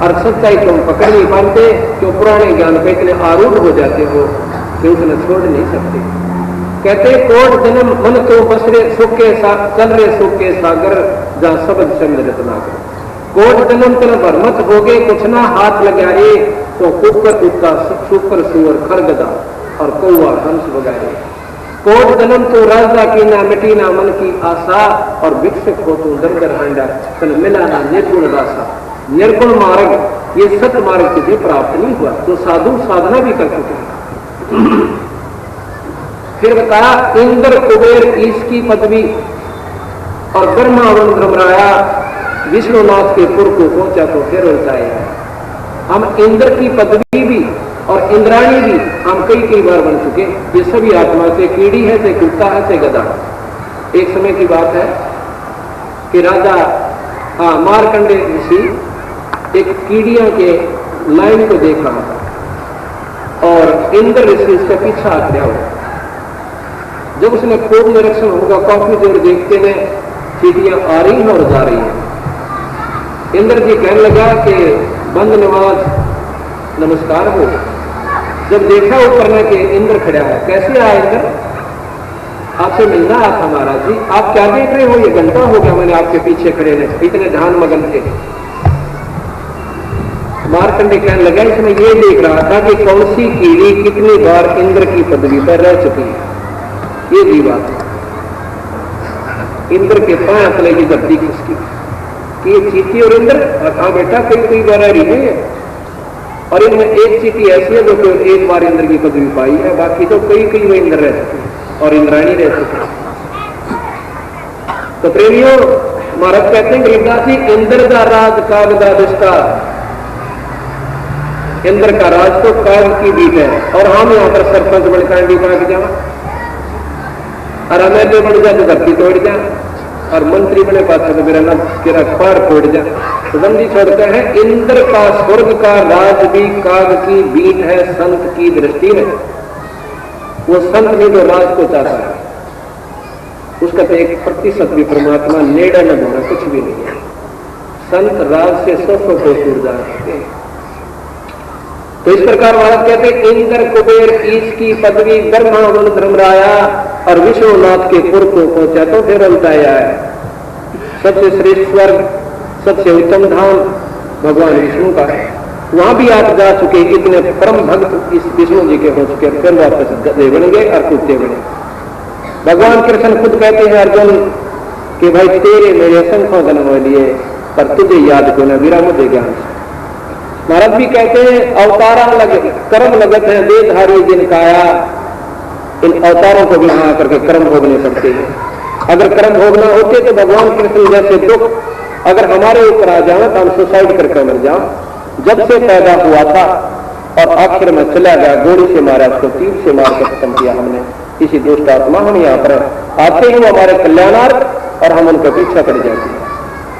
और सच्चाई तुम पकड़ नहीं पाते, क्यों पुराने ज्ञान पे इतने आरूढ़ हो जाते हो कि उसने छोड़ नहीं सकते। कहते कोट जन्म मन तो बसरे सुख के चल रहे सुख के सागर, जहां शब्द चंद्र रत्ना कर। कोट जन्म तेन भरमत हो गए, कुछ ना हाथ लगाए, तो कुकर कुत्ता शुक्र सुअर खरगदा और कौआ हंस बगाए। कोट जन्म तो राजा की ना मिटी ना मन की आशा, और विकसित हो तू दर हांडा तन मिला ना निर्गुण रासा। निर्गुण मार्ग ये सत्य मार्ग तुझे प्राप्त नहीं हुआ, तो साधु साधना भी कर चुके। फिर बताया इंद्र कुबेर ईश की पदवी, और ब्रह्मा वन भ्रमराया, विष्णुनाथ के पुर को पहुंचा तो फिर उलझाया। हम इंद्र की पदवी भी और इंद्राणी भी हम कई बार बन चुके। ये सभी आत्मा से कीड़ी है, से कुत्ता है, से गधा। एक समय की बात है कि राजा मारकंडे ऋषि एक कीड़ियों के लाइन को देखा और इंद्र ऋषि इसका पीछा आ गया। जब उसने खूब निरीक्षण होगा, काफी देर देखते ने चीटियां आ रही हैं और जा रही हैं। इंद्र जी कहने लगा कि बंद नवाज नमस्कार हो। जब देखा ऊपर में कि इंद्र खड़ा है, कैसे आया इंद्र? आपसे मिलना आया था महाराज जी। आप क्या देख रहे हो? ये घंटा हो गया मैंने आपके पीछे खड़े रहे, इतने ध्यान मगन थे। मार्कंडे कहने लगा इसमें ये देख रहा था कि कौन सी कीड़ी कितनी बार इंद्र की पदवी पर रह चुकी है। ये भी बात इंद्र के पांव तले की धरती किसकी कि ये चीटी और इंद्र? हाँ बेटा, कई बार आ रही है और इनमें एक चीटी ऐसी है जो एक बार इंद्र की पदवी पाई है, बाकी तो कई वो इंद्र रह चुके और इंद्राणी रह चुके। तो प्रेमियों, महाराज कहते हैं गरीबदास जी, इंद्र का राज काग का दुष्टा। इंद्र का राज तो काग की बीट है और हम यहां पर सरपंच बनकर भी कहा कि जाओ और हमें तो बढ़ जाए तो धरती तोड़ जाए और मंत्री बने पाता तो मेरा नाम तेरा पार फोड़ जाए। तो बंदी छोड़ते हैं, इंद्र का स्वर्ग का राज भी काग की बीट है संत की दृष्टि में। वो संत नहीं तो राज को चाहता है, उसका तो 1% भी परमात्मा नेड़ा न होना कुछ भी नहीं है। संत राज से 100 को टूट जा सकते हैं। तो इस प्रकार महाराज कहते हैं, इंद्र कुबेर ईश की पदवी ब्रह्मा वन धर्मराया और विश्वनाथ के पुर को पहुंचा तो फिर उल्टाया है। सबसे श्रेष्ठ स्वर्ग, सबसे उत्तम धाम भगवान विष्णु का है। वहां भी आप जा चुके, इतने परम भक्त इस विष्णु जी के हो चुके, फिर वापस गधे बन गए और कुत्ते बने। भगवान कृष्ण खुद कहते हैं अर्जुन कि भाई तेरे मेरे असंख्यों जन्म लिए पर तुझे याद को न विरा मुझे ज्ञान। महाराज भी कहते हैं अवतारा कर्म लगत है देहधारी जिनका आया। इन अवतारों को भी वहां करके कर्म भोगने पड़ते हैं। अगर कर्म भोगना होते तो भगवान कृष्ण जैसे दुख अगर हमारे ऊपर आ जाए तो हम सुसाइड करके मर जाओ। जब से पैदा हुआ था और आखिर में चला गया, गोली से मारा, उसको तीर से मार के खत्म किया हमने। इसी दुष्ट आत्मा हम यहाँ पर आते ही हमारे कल्याणार्थ और हम उनका पीछा कर जाते हैं।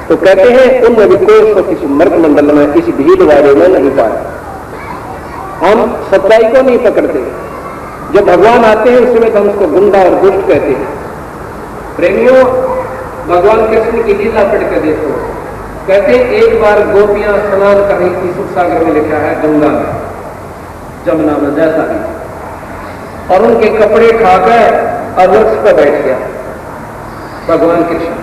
तो कहते हैं उनमें भी कोई तो किसी मर्द मंडल में इस भीड़ वाले में नहीं पाए। हम सच्चाई को नहीं पकड़ते। जब भगवान आते हैं उसमें तो हम उसको गुंडा और दुष्ट कहते हैं। प्रेमियों, भगवान कृष्ण की लीला पढ़ कर देखो। कहते हैं एक बार गोपियां स्नान कर रही थी, सुख सागर में लिखा है गंगा में, जमुना में जैसा भी, और उनके कपड़े खाकर और वृक्ष पर बैठ गया भगवान कृष्ण।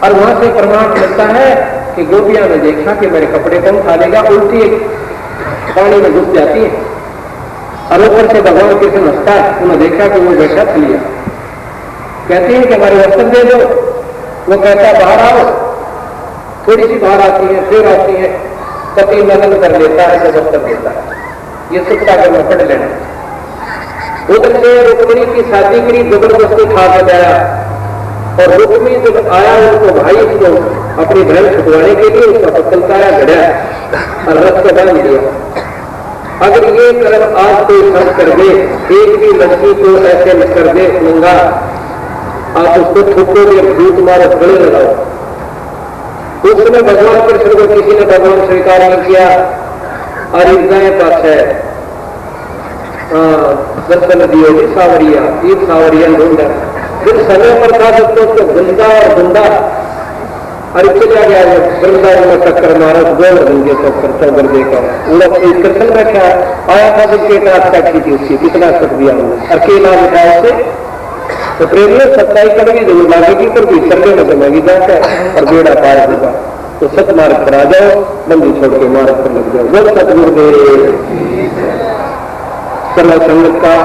और वहां से प्रमाण मिलता है कि गोपियां ने देखा कि मेरे कपड़े कौन खा लेगा, उल्टी पानी में घुस जाती है। और ऊपर से भगवान कृष्ण हंसता है, उन्होंने देखा कि वो बैठा था लिया। कहते हैं कि हमारे वस्त्र दे दो। वो कहता बाहर आओ। थोड़ी सी बाहर आती है, फिर आती है, पति नगन कर लेता है तो वस्त्र देता है। ये सुख सागर में पढ़ लेना। उधर से रुक्मिणी की शादी करी, जबरदस्ती खा के लाया और रुक्मिणी जब आया उनको भाई को अपनी बहन छुटवाने के लिए उसका पत्तलताया घड़ा और रथ को बांध दिया। अगर ये कर्म आज कोई खर्च कर दे, एक भी लड़की को ऐसे न कर दे नंगा, आप उसको थूकोगे, भूत मारो, गले लगाओ। उस समय भगवान कृष्ण को किसी ने भगवान स्वीकार नहीं किया। अरिदाएं पास है दर्शन दियो सावरिया, एक सावरिया ढूंढा। फिर समय पर था जब तो उसको गुंडा और गुंडा अरे चला गया, वृंदावन में टक्कर मारा, गोवर्धन के चौकर देकर कृष्ण रखा आया था। जब के साक्षी थी उसकी कितना सुख दिया उन्होंने, अकेला उठाया से। तो प्रेमियों, सच्चाई कड़वी जरूर लागेगी पर भी चलने में जमागी जाता है और बेड़ा पार होगा। तो सत मार्ग पर आ जाओ, बंदी छोड़ के मार्ग पर लग जाओ। वो सतगुरुदेव सर्व संगत का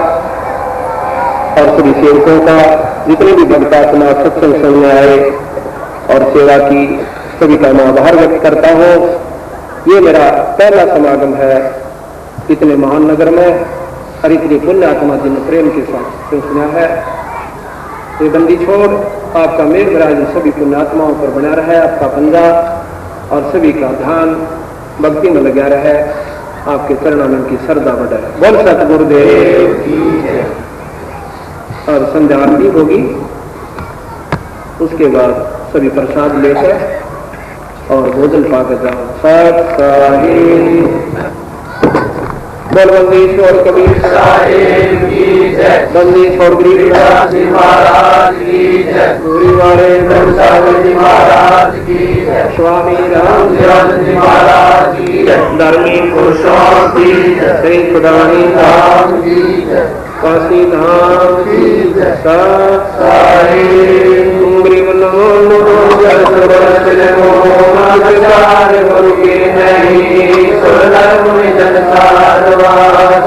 और सभी सेवकों का, जितने भी भक्तात्मा सत्संग सुनने आए और सेवा की, सभी का मैं आभार व्यक्त करता हूँ। ये मेरा पहला समागम है इतने महान नगर में और इतनी पुण्य आत्मा जिन्हें प्रेम के साथ सुना है। ये बंदी छोड़ आपका मेघ राज सभी पुण्यात्माओं पर बना रहे, आपका पंजा और सभी का ध्यान भक्ति में लगा रहे, आपके चरणानंद की श्रद्धा बढ़ाए। बोल सतगुरुदेव की जय। और संध्या आरती होगी, उसके बाद सभी प्रसाद लेकर और भोजन पाकर जाओ। सत साहिब बलवंतेश्वर कबीर साहिब की जय। बंदेश्वर गिरिराज जी महाराज की जय। पूरी वाले सागर जी महाराज की जय। स्वामी रामचंद्र जी महाराज की जय। धर्मी पुरुषों की जय। श्री खुदानी धाम की जय। काशी धाम की जय। सत साहिब उमरी गुरु के नहीं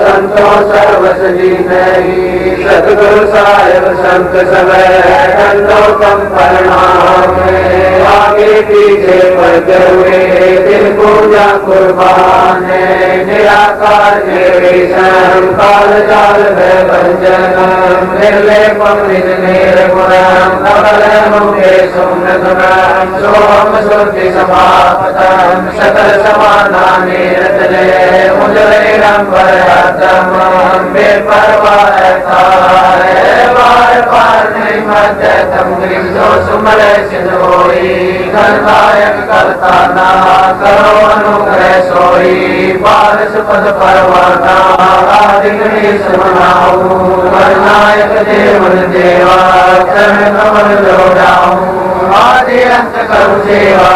संतो सर्वस जी नहीं। सतगुरु साहिब संत समय कंदो कम परिणाम आगे पीछे पड़ते हुए दिल पूजा कुर्बान निराकार निर्विषम काल जाल है भंजनम निर्लेपम निज निर्गुणम कमल मुखे सुमनगुणम सोम शुद्धि समापतम सकल समानानि रतले मुजरे रंबर हतम बेपरवाह बार बार नहीं मत तम गिर जो सुमर सिद्ध होई गणनायक करता ना करो अनुग्रह सोई बारिश पद परवाना आदि गणेश मनाऊं गणनायक देवन देवा चरण कमल लोडाऊं आदि अंत करु सेवा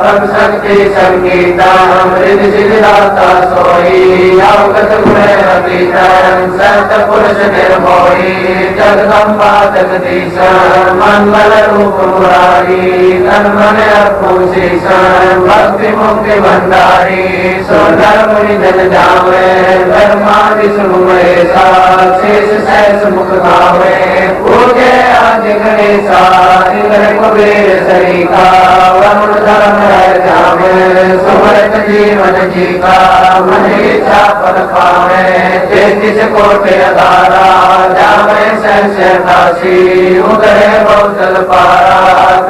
ब्रह्म शक्ति संगीता मृद सिद्धाता सोई अवगत गुण अतीतम संत पुरुष निर्मोही जगदम्बा जगदीशन मंगल रूप मुरारी तन मन अर्पूषीशन भक्ति मुक्ति भंडारी सुंदर मुनि जन जावे ब्रह्मा विष्णु महेशा शेष सहस मुख गावे पूजे आदि गणेशा इंद्र कुबेर सरिका वरुण धर्म जावे सुमरत जीवन जी का मन इच्छा पद पावे 33 कोटि अधारा जावे संशय काशी उदय बहुतल पारा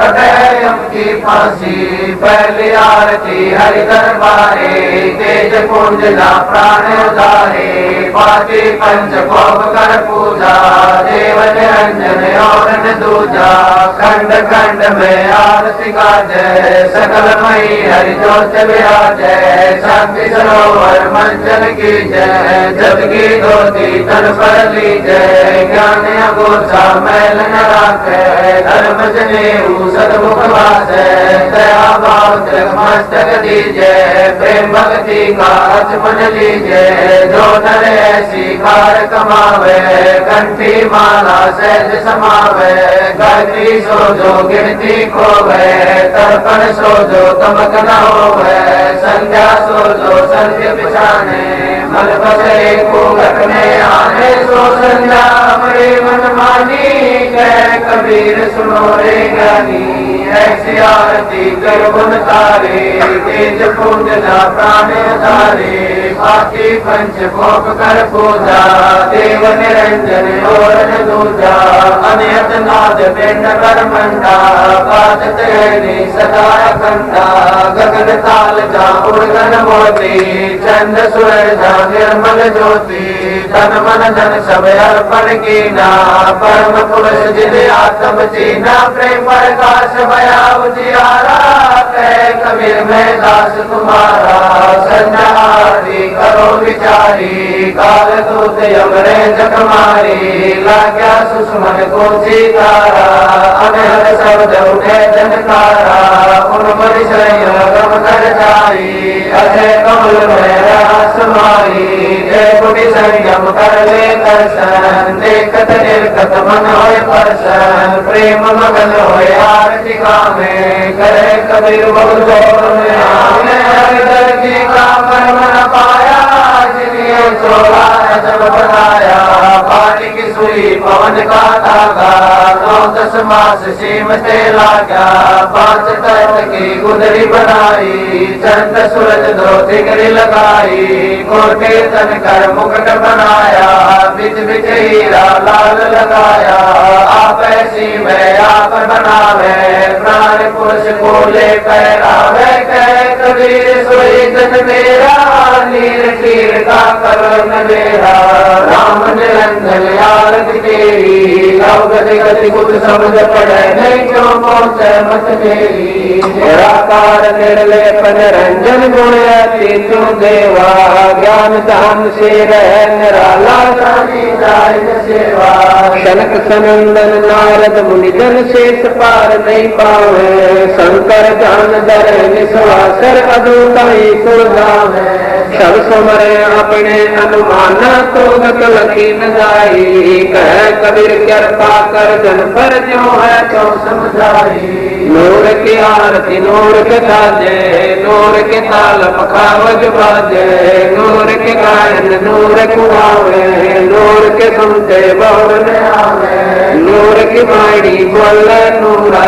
कटे यम की फांसी पहली आरती हरि दरबारे तेज कुंज ना प्राण उदारे पाती पंच कोप कर पूजा देव निरंजन और दूजा खंड खंड में आरती का जय सकल मई हरि जोत विराजय शांति सरोवर मंचन की जय जग की धोती तन पर ली जय ज्ञान अगोचा मैल न राखे धर्म जनेऊ सदमुख वासे दया भाव तिलक मस्तक दीजय प्रेम भक्ति का अचमन लीजय जो नर ऐसी कार कमावे कंठी माला सहज समावे गायत्री सो जो गिनती खोवे तर्पण सो जो तमक न होवे संध्या सो जो संध्या बिछाने मल बसे को घटने आने सो संध्या हमारे मन मानी कह कबीर सुनो रे ज्ञानी ऐसी आरती कर गुण तारे तेज पुंज ना प्राण धारे पाती पंच कोप कर पूजा देव निरंजन और दूजा अनियत नाद पिंड कर मंडा बाजत है सदा कंडा गगन ताल जा उड़गन मोती चंद सूरज जा निर्मल ज्योति धन मन धन सब अर्पण कीना परम पुरुष जिन आत्म चीना प्रेम प्रकाश भया उजियारा कह कबीर में दास तुम्हारा संध्या आरती करो विचारी काल दूत यमरे जगमारी लाग्या सुषमन को सीतारा अनहद शब्द उठे जनकारा उन परिचय गम कर जाई अजय कमल में रास माई जय कुटी संयम कर ले दर्शन देखत निर्गत मन होय परसन प्रेम मगन होय आरती कामे करे कबीर बहु जोर में आने हरिदर की का कर्म न पाया जिन्हें चोला जब बनाया पानी की सुई पवन का धागा 9-10 मास सीम से लागा 5 तट की गुदरी बनाई चंद सूरज दो तिगरी लगाई कोटे तन कर मुकुट बनाया बिच बिच हीरा लाल लगाया आप ऐसी में आप बनावे प्राण पुरुष को ले पैरावे कह कबीर सोई जन मेरा नीर तीर का कर वर्ण मेरा राम निरंजन आरती तेरी लव गति गति कुछ समझ पड़े नहीं क्यों पहुंचे मत मेरी निराकार निर्लेप निरंजन गुण अति तू देवा ज्ञान धाम से रह निराला सेवा शनक सनंदन नारद मुनि जन शेष पार नहीं पावे शंकर जान दर निस्वासर अदूताई कुलधाम सब सुमरे अपने अनुमान तो गकल की न जाई कह कबीर कृपा कर जन पर जो है तो समझाई नूर की आरती नूर के साजे नूर के ताल पखावज बाजे नूर के गायन नूर कुआवे नूर के सुनते बहुर आवे नूर की बाड़ी बोल नूरा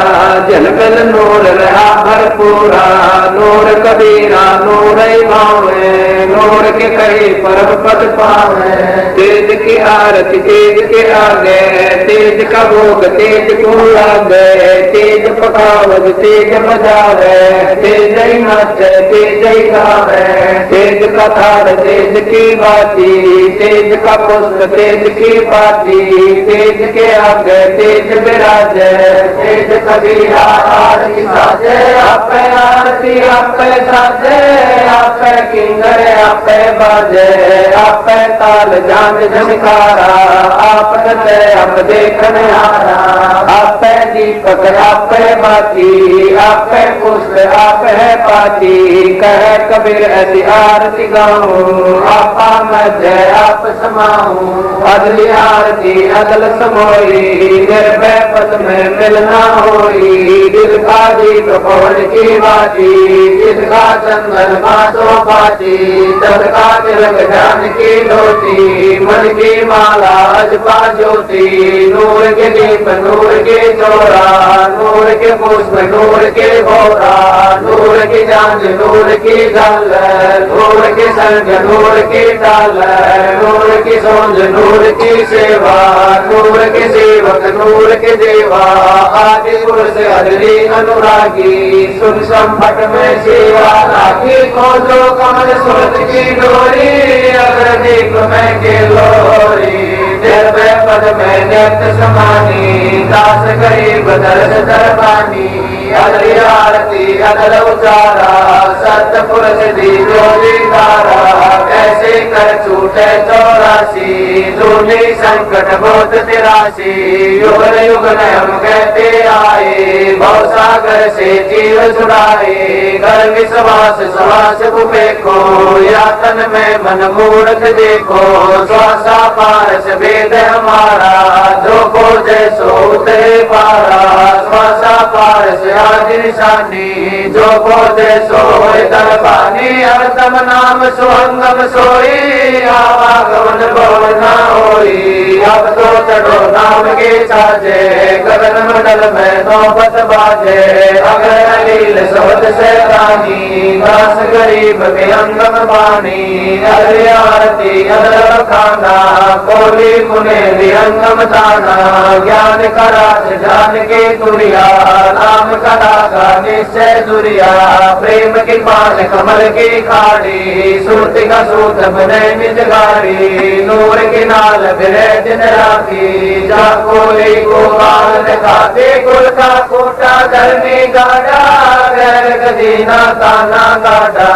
जल बल नूर रहा भरपूरा नूर कबीरा नूर भावे नूर के कही परम पद पावे तेज की आरती तेज के आगे तेज का भोग तेज को लागे तेज पकावज तेज बजावे तेज ही नाचे तेज ही गावे तेज का थार तेज की बाती तेज का पुष्प तेज की पाती तेज के आगे तेज विराजे तेज कबीरा आरती साजे आपे आरती आपे साजे आपे किंगरे आपे बाजे आपे ताल जान झनकारा आप नचे आप देखने आरा आपे दीपक आपे बाती आपे पुष्प आप है पाती कह कबीर ऐसी आरती गाऊं आपा मध्य आप समाऊं अदली आरती अदल समोई निर्भय पद में मिलना होई दिल का दीप पवन की बाती जिसका चंदन बासो बाती तब का तिलक जान की धोती मन की माला अजपा ज्योति नूर के दीप नूर के चोरा नूर के पुष्प नूर के भोरा नूर की जांच नूर की जल नूर के संग नूर की डाल नूर की सोंझ नूर की सेवा नूर के सेवक नूर के देवा आदि पुरुष अदली अनुरागी सुन संपट में सेवा राखी खोजो कमल सूरत की डोरी अगर दीप में के लोरी निर्भय पद में नित्य समानी दास गरीब दर्श दरबानी अदली आरती अदल उचारा सत्य पुरुष दी जोली धारा कैसे कर छूटे 84 झूली संकट बहुत तिरासी युग युग न हम कहते आए भव सागर से जीव छुड़ाए घर विश्वास श्वास को यातन में मन मूर्ख देखो श्वासा पारस वेद हमारा जो को जैसो उतरे पारा श्वासा पारस आज निशानी जो को जैसो दरबानी हरदम नाम सुहंगम सोई आवागमन भव न होई अब तो चढ़ो नाम के साजे गगन मंडल में नौबत बाजे अगर अलील सोच से रानी दास गरीब के अंगम बानी अरे आरती अदर खाना कोली मुने विहंगम दाना ज्ञान का राज जान के दुनिया नाम का रागा निश्चय दुरिया प्रेम की पान कमल की खाड़ी सूर्ति का सूत बने निज गाड़ी नूर की नाल बिरे दिन राखी जा कोली को बाल दिखाते कुल का कोटा धरनी गाड़ा गैर गदीना ताना गाड़ा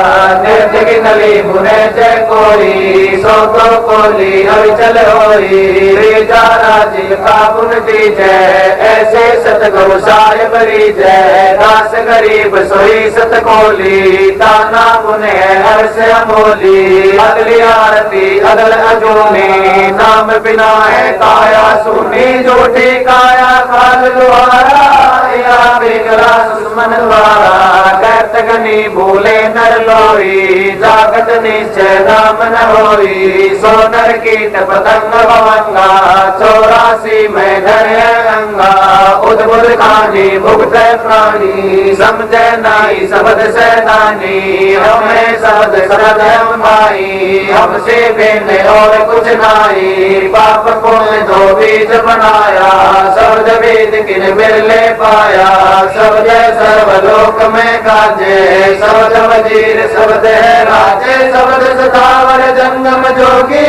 निर्ज की नली बुने जय कोई सो को कोली अविचल होई रेजा राजीव का पुन दी जय ऐसे सतगुरु साहिब री जय दास गरीब सोई सत कोली ताना बुने हर से अमोली अगली आरती अदल अजूनी नाम बिना है काया सुनी झूठी काया खाल द्वारा या बिगड़ा सुमन द्वारा कहतगनी भूले नर लोई जागत निश्चय नाम न होई सोनर कीट पतंग भवंगा 84 में धरे गंगा उद्भव मुद खानी भुगत प्राणी समझे नाई शब्द सैतानी हमें शब्द शब्द हम भाई हमसे भिन्न और कुछ नाई पाप पुण्य दो बीज बनाया शब्द वेद किन मिल पाया शब्द सर्वलोक में काजे शब्द वजीर शब्द है राजे शब्द सदावर जंगम जोगी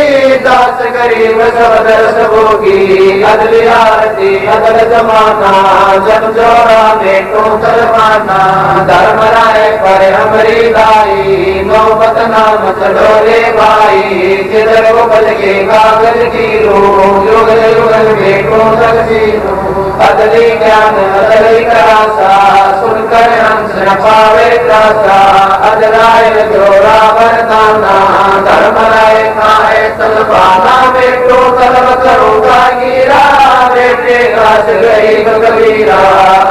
दास गरीब शब्द सबोगी अदली आरती अदल जमाना जब जोरा में तू तलवाना धर्म राय पर हमारी दाई नौबत नाम चढ़ोले भाई जिधर को बल के कागज की रो युगल युगल में तू तकसीरो अदली ज्ञान अदली करासा सुनकर हंस न पावे त्रासा अदराय जोरा वरदाना धर्म राय खाए तलवाना बेटो तलब करूंगा गिरा बेटे काश गई कबीरा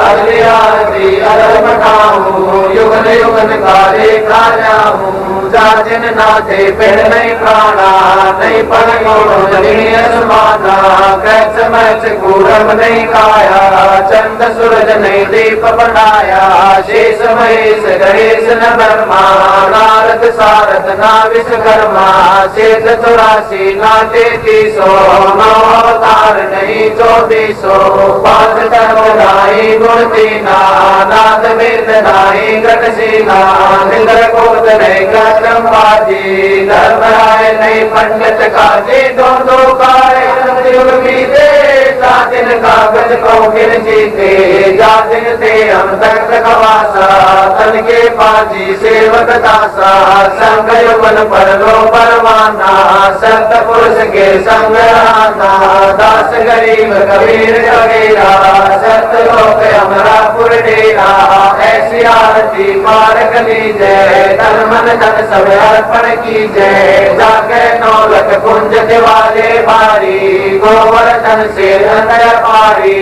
अदली आरती अदल मटाऊं युगन युगन काले खा जाऊं जाजिन नाथे पेड़ नहीं प्राणा नहीं पर नहीं असमाना कैच मैच कूरम नहीं खाया चंद सूरज नहीं दीप बनाया शेष महेश गणेश न ब्रह्मा नारद सारद ना विश्वकर्मा शेष 84 ना 3300 नौ अवतार नहीं 2400 पांच तत्व नाई गुण तीना नाद वेद नाई घट सीना इंद्र कोत नहीं क्रमवादी धर्म राय नहीं पंडित काजी दो दो कारे युग बीते जातिन कागज को गिर जीते जातिन थे हम तख्त खवासा तन के पाजी सेवक दासा संग युगन पर लो परवाना संत पुरुष के संग आना दास गरीब कबीर कबीरा सत लोक हमारा पुर डेरा ऐसी आरती पार लीजय तन मन धन सब अर्पण कीजय जाके नौलख कुंज दिवाले भारी गोवर्धन से हृदय पारी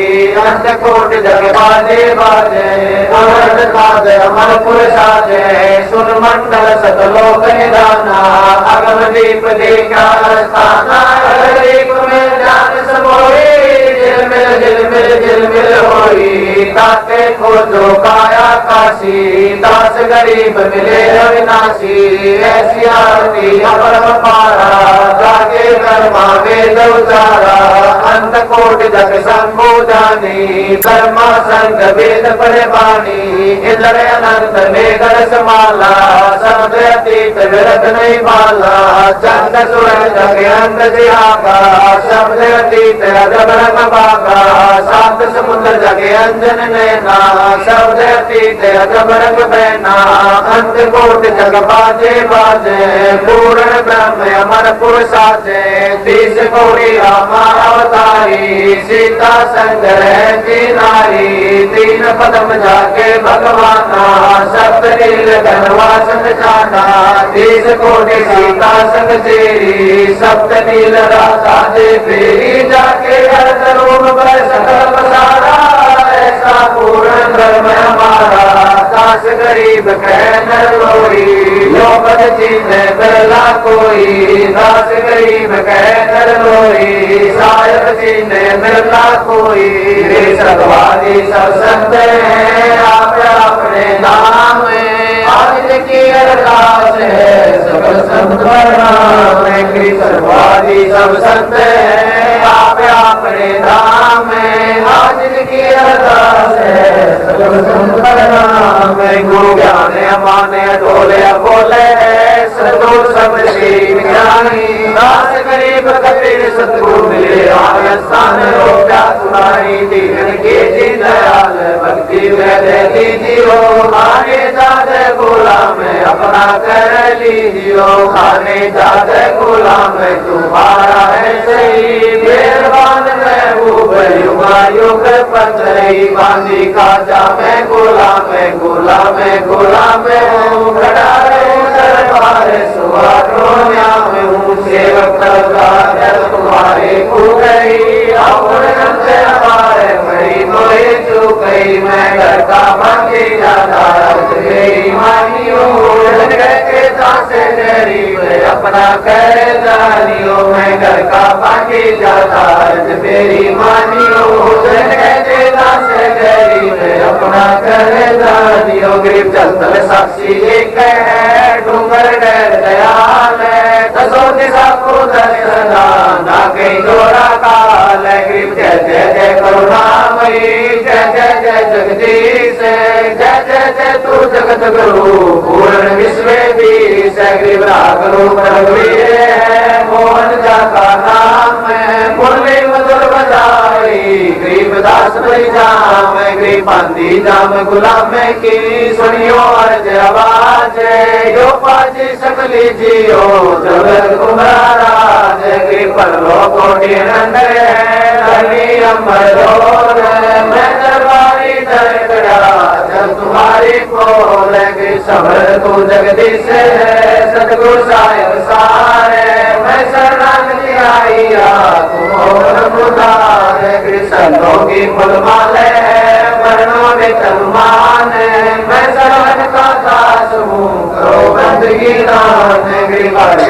अंत कोट जग बाजे बाजे अमृत साज अमरपुर साजे सुन मंडल सतलोक निदाना अगम दीप देखा स्थाना दीप में जान समोई झिलमिल होई ताते खोजो काया काशी दास गरीब मिले अविनाशी ऐसी आरती अपरम पारा जागे कर्मा वेद उचारा अंत कोट जग शंभु जानी कर्मा संग वेद पढ़े बानी इंद्र अनंत में गरस माला शब्द अतीत विरत नहीं माला चंद सूरज जग अंत जिहागा शब्द अतीत अजब रंग बागा सात समुद्र जगे अंजन नैना शब्द अतीत अजब रंग बहना अंत कोट जग बाजे बाजे पूर्ण ब्रह्म अमर पुरुषाचे 30 कोटि रामा अवतारी सीता संग रहती नारी 3 पदम जाके भगवाना सप्त नील धनवासन जाना 30 कोटि सीता संग तेरी सप्त नील राधा दे फेरी जाके हर रूप पर सकल पसारा ऐसा पूर्ण ब्रह्म हमारा दास गरीब कह नर लोरी लोपद चिन्ह बिरला कोई दास गरीब कह नर लोरी सायब चिन्ह बिरला कोई रे सतवादी सब संत हैं आप अपने नाम में आज की अरदास है सब संत नाम सतवादी सब संत हैं आप अपने नाम में आज की अरदास है सब संत नाम गुरु ज्ञान माने डोले बोले सदगुरु सब ज्ञानी दास गरीब कबीर सतगुरु मिले आय स्थान रोप्या सुनाई दीन के जी दयाल भक्ति में देती जियो खाने जाते गुलाम अपना कर लीजियो खाने जाते गुलाम तुम्हारा है सही मेहरबान महबूब युगा युग पतई बांधी का जामे गुलाम गुलाम गुलाम हूँ खड़ा दरबार सुहारो न्याम हूँ सेवक दरबार तुम्हारे को गई और हमारे बड़ी मोए चुकई मैं घर का बाकी ज्यादा गई मानियो के दासे गरीब अपना कर जानियो मैं घर का बाकी ज्यादा मेरी मानियो दासे न करे दानियो गरीब जल साक्षी एक है डूंगर डर दयाल दसो दिशा को दर्शना ना कहीं जोड़ा काल गरीब जय जय जय करुणामयी जय जय जय जगदीश जय जय जय तू जगत गुरु पूर्ण विश्व बीस गरीब राग रूप रघुवीर मोहन जा का नाम मुरली मधुर बजाई गरीब दास बलि जाम गरीब बंदी जाम गुलाम की सुनियो अर्ज आवाज यो पाजी सकली जियो जगत कुमाराज गरीब परलो कोटि नंदन धनी अमर डोर मैं दरबारी दरगड़ा जब तुम्हारी बोल गई सबर तू जगदीश है सतगुरु साहिब सारे मैं शरणागति आईया तुम उदार संतों की फुलमाले वर्णों में तनुमान मैं सरवन का दास हूँ करो बंदगी दान गरीबाज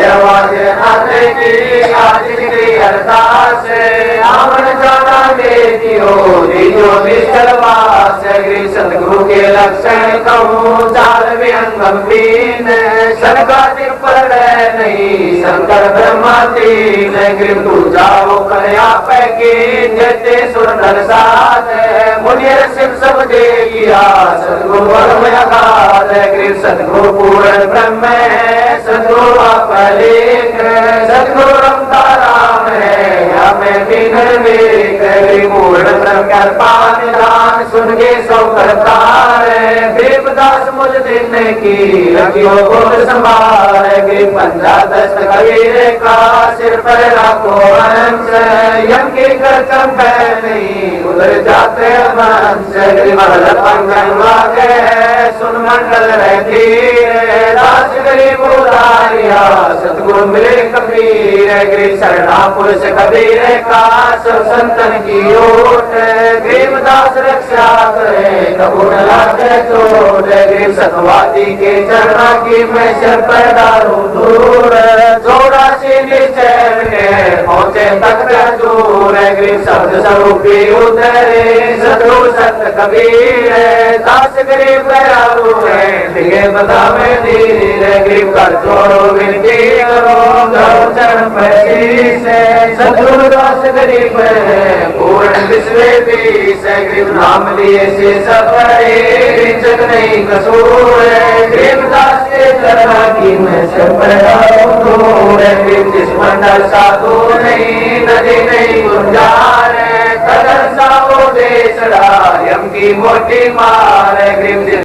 नाते की आज की अरदास आमन जाना बेटियो दीजो विश्वास गरीब सतगुरु के लक्षण कहूँ चाल व्यंगम बीन सरकार पर नहीं शंकर ब्रह्मा तीन गरीब तू जाओ कन्या पैकी जते सुंदर साथ मुझे शिव सब दे गया सतगुरु अगाध गरीब सतगुरु पूर्ण ब्रह्म है सतगुरु अपलेख सतगुरु रमता राम है या मैं बिन गरीब पूर्ण ब्रह्म कर पान दान सुन के सौ करतार देवदास मुझ दिन की रखियो गुण संभाल गरीब 15 कबीर का सिर पर रखो अंश यम के कर कम नहीं उधर जाते वंश गरीब पंगन वागे सुन मंडल रहती दास गरीब उदारिया सतगुरु मिले कबीर गरीब शरणा पुरुष कबीर का सब संतन की ओट गरीब दास रक्षा करे कबूल लागे चोट गरीब सतवादी के चरणा की मैं सिर पर डालूं दूर जोड़ा से निश्चय में पहुंचे तक दूर गरीब शब्द स्वरूपी उतरे सतगुरु संत कबीर दास गरीब दयालु है दिखे बता में धीर गरीब कर जोड़ो विनती करो चरण पर शीश सतगुरु दास गरीब है पूर्ण विश्व बीस गरीब नाम लिए से सफरे रिचक नहीं कसूर गरीब दास के चरण की मैं सिर पर डालूं दूर गरीब जिस मंडल साधु नहीं नदी नहीं गुंजार कदर साओ देशड़ा यम की मोटी मार गरीब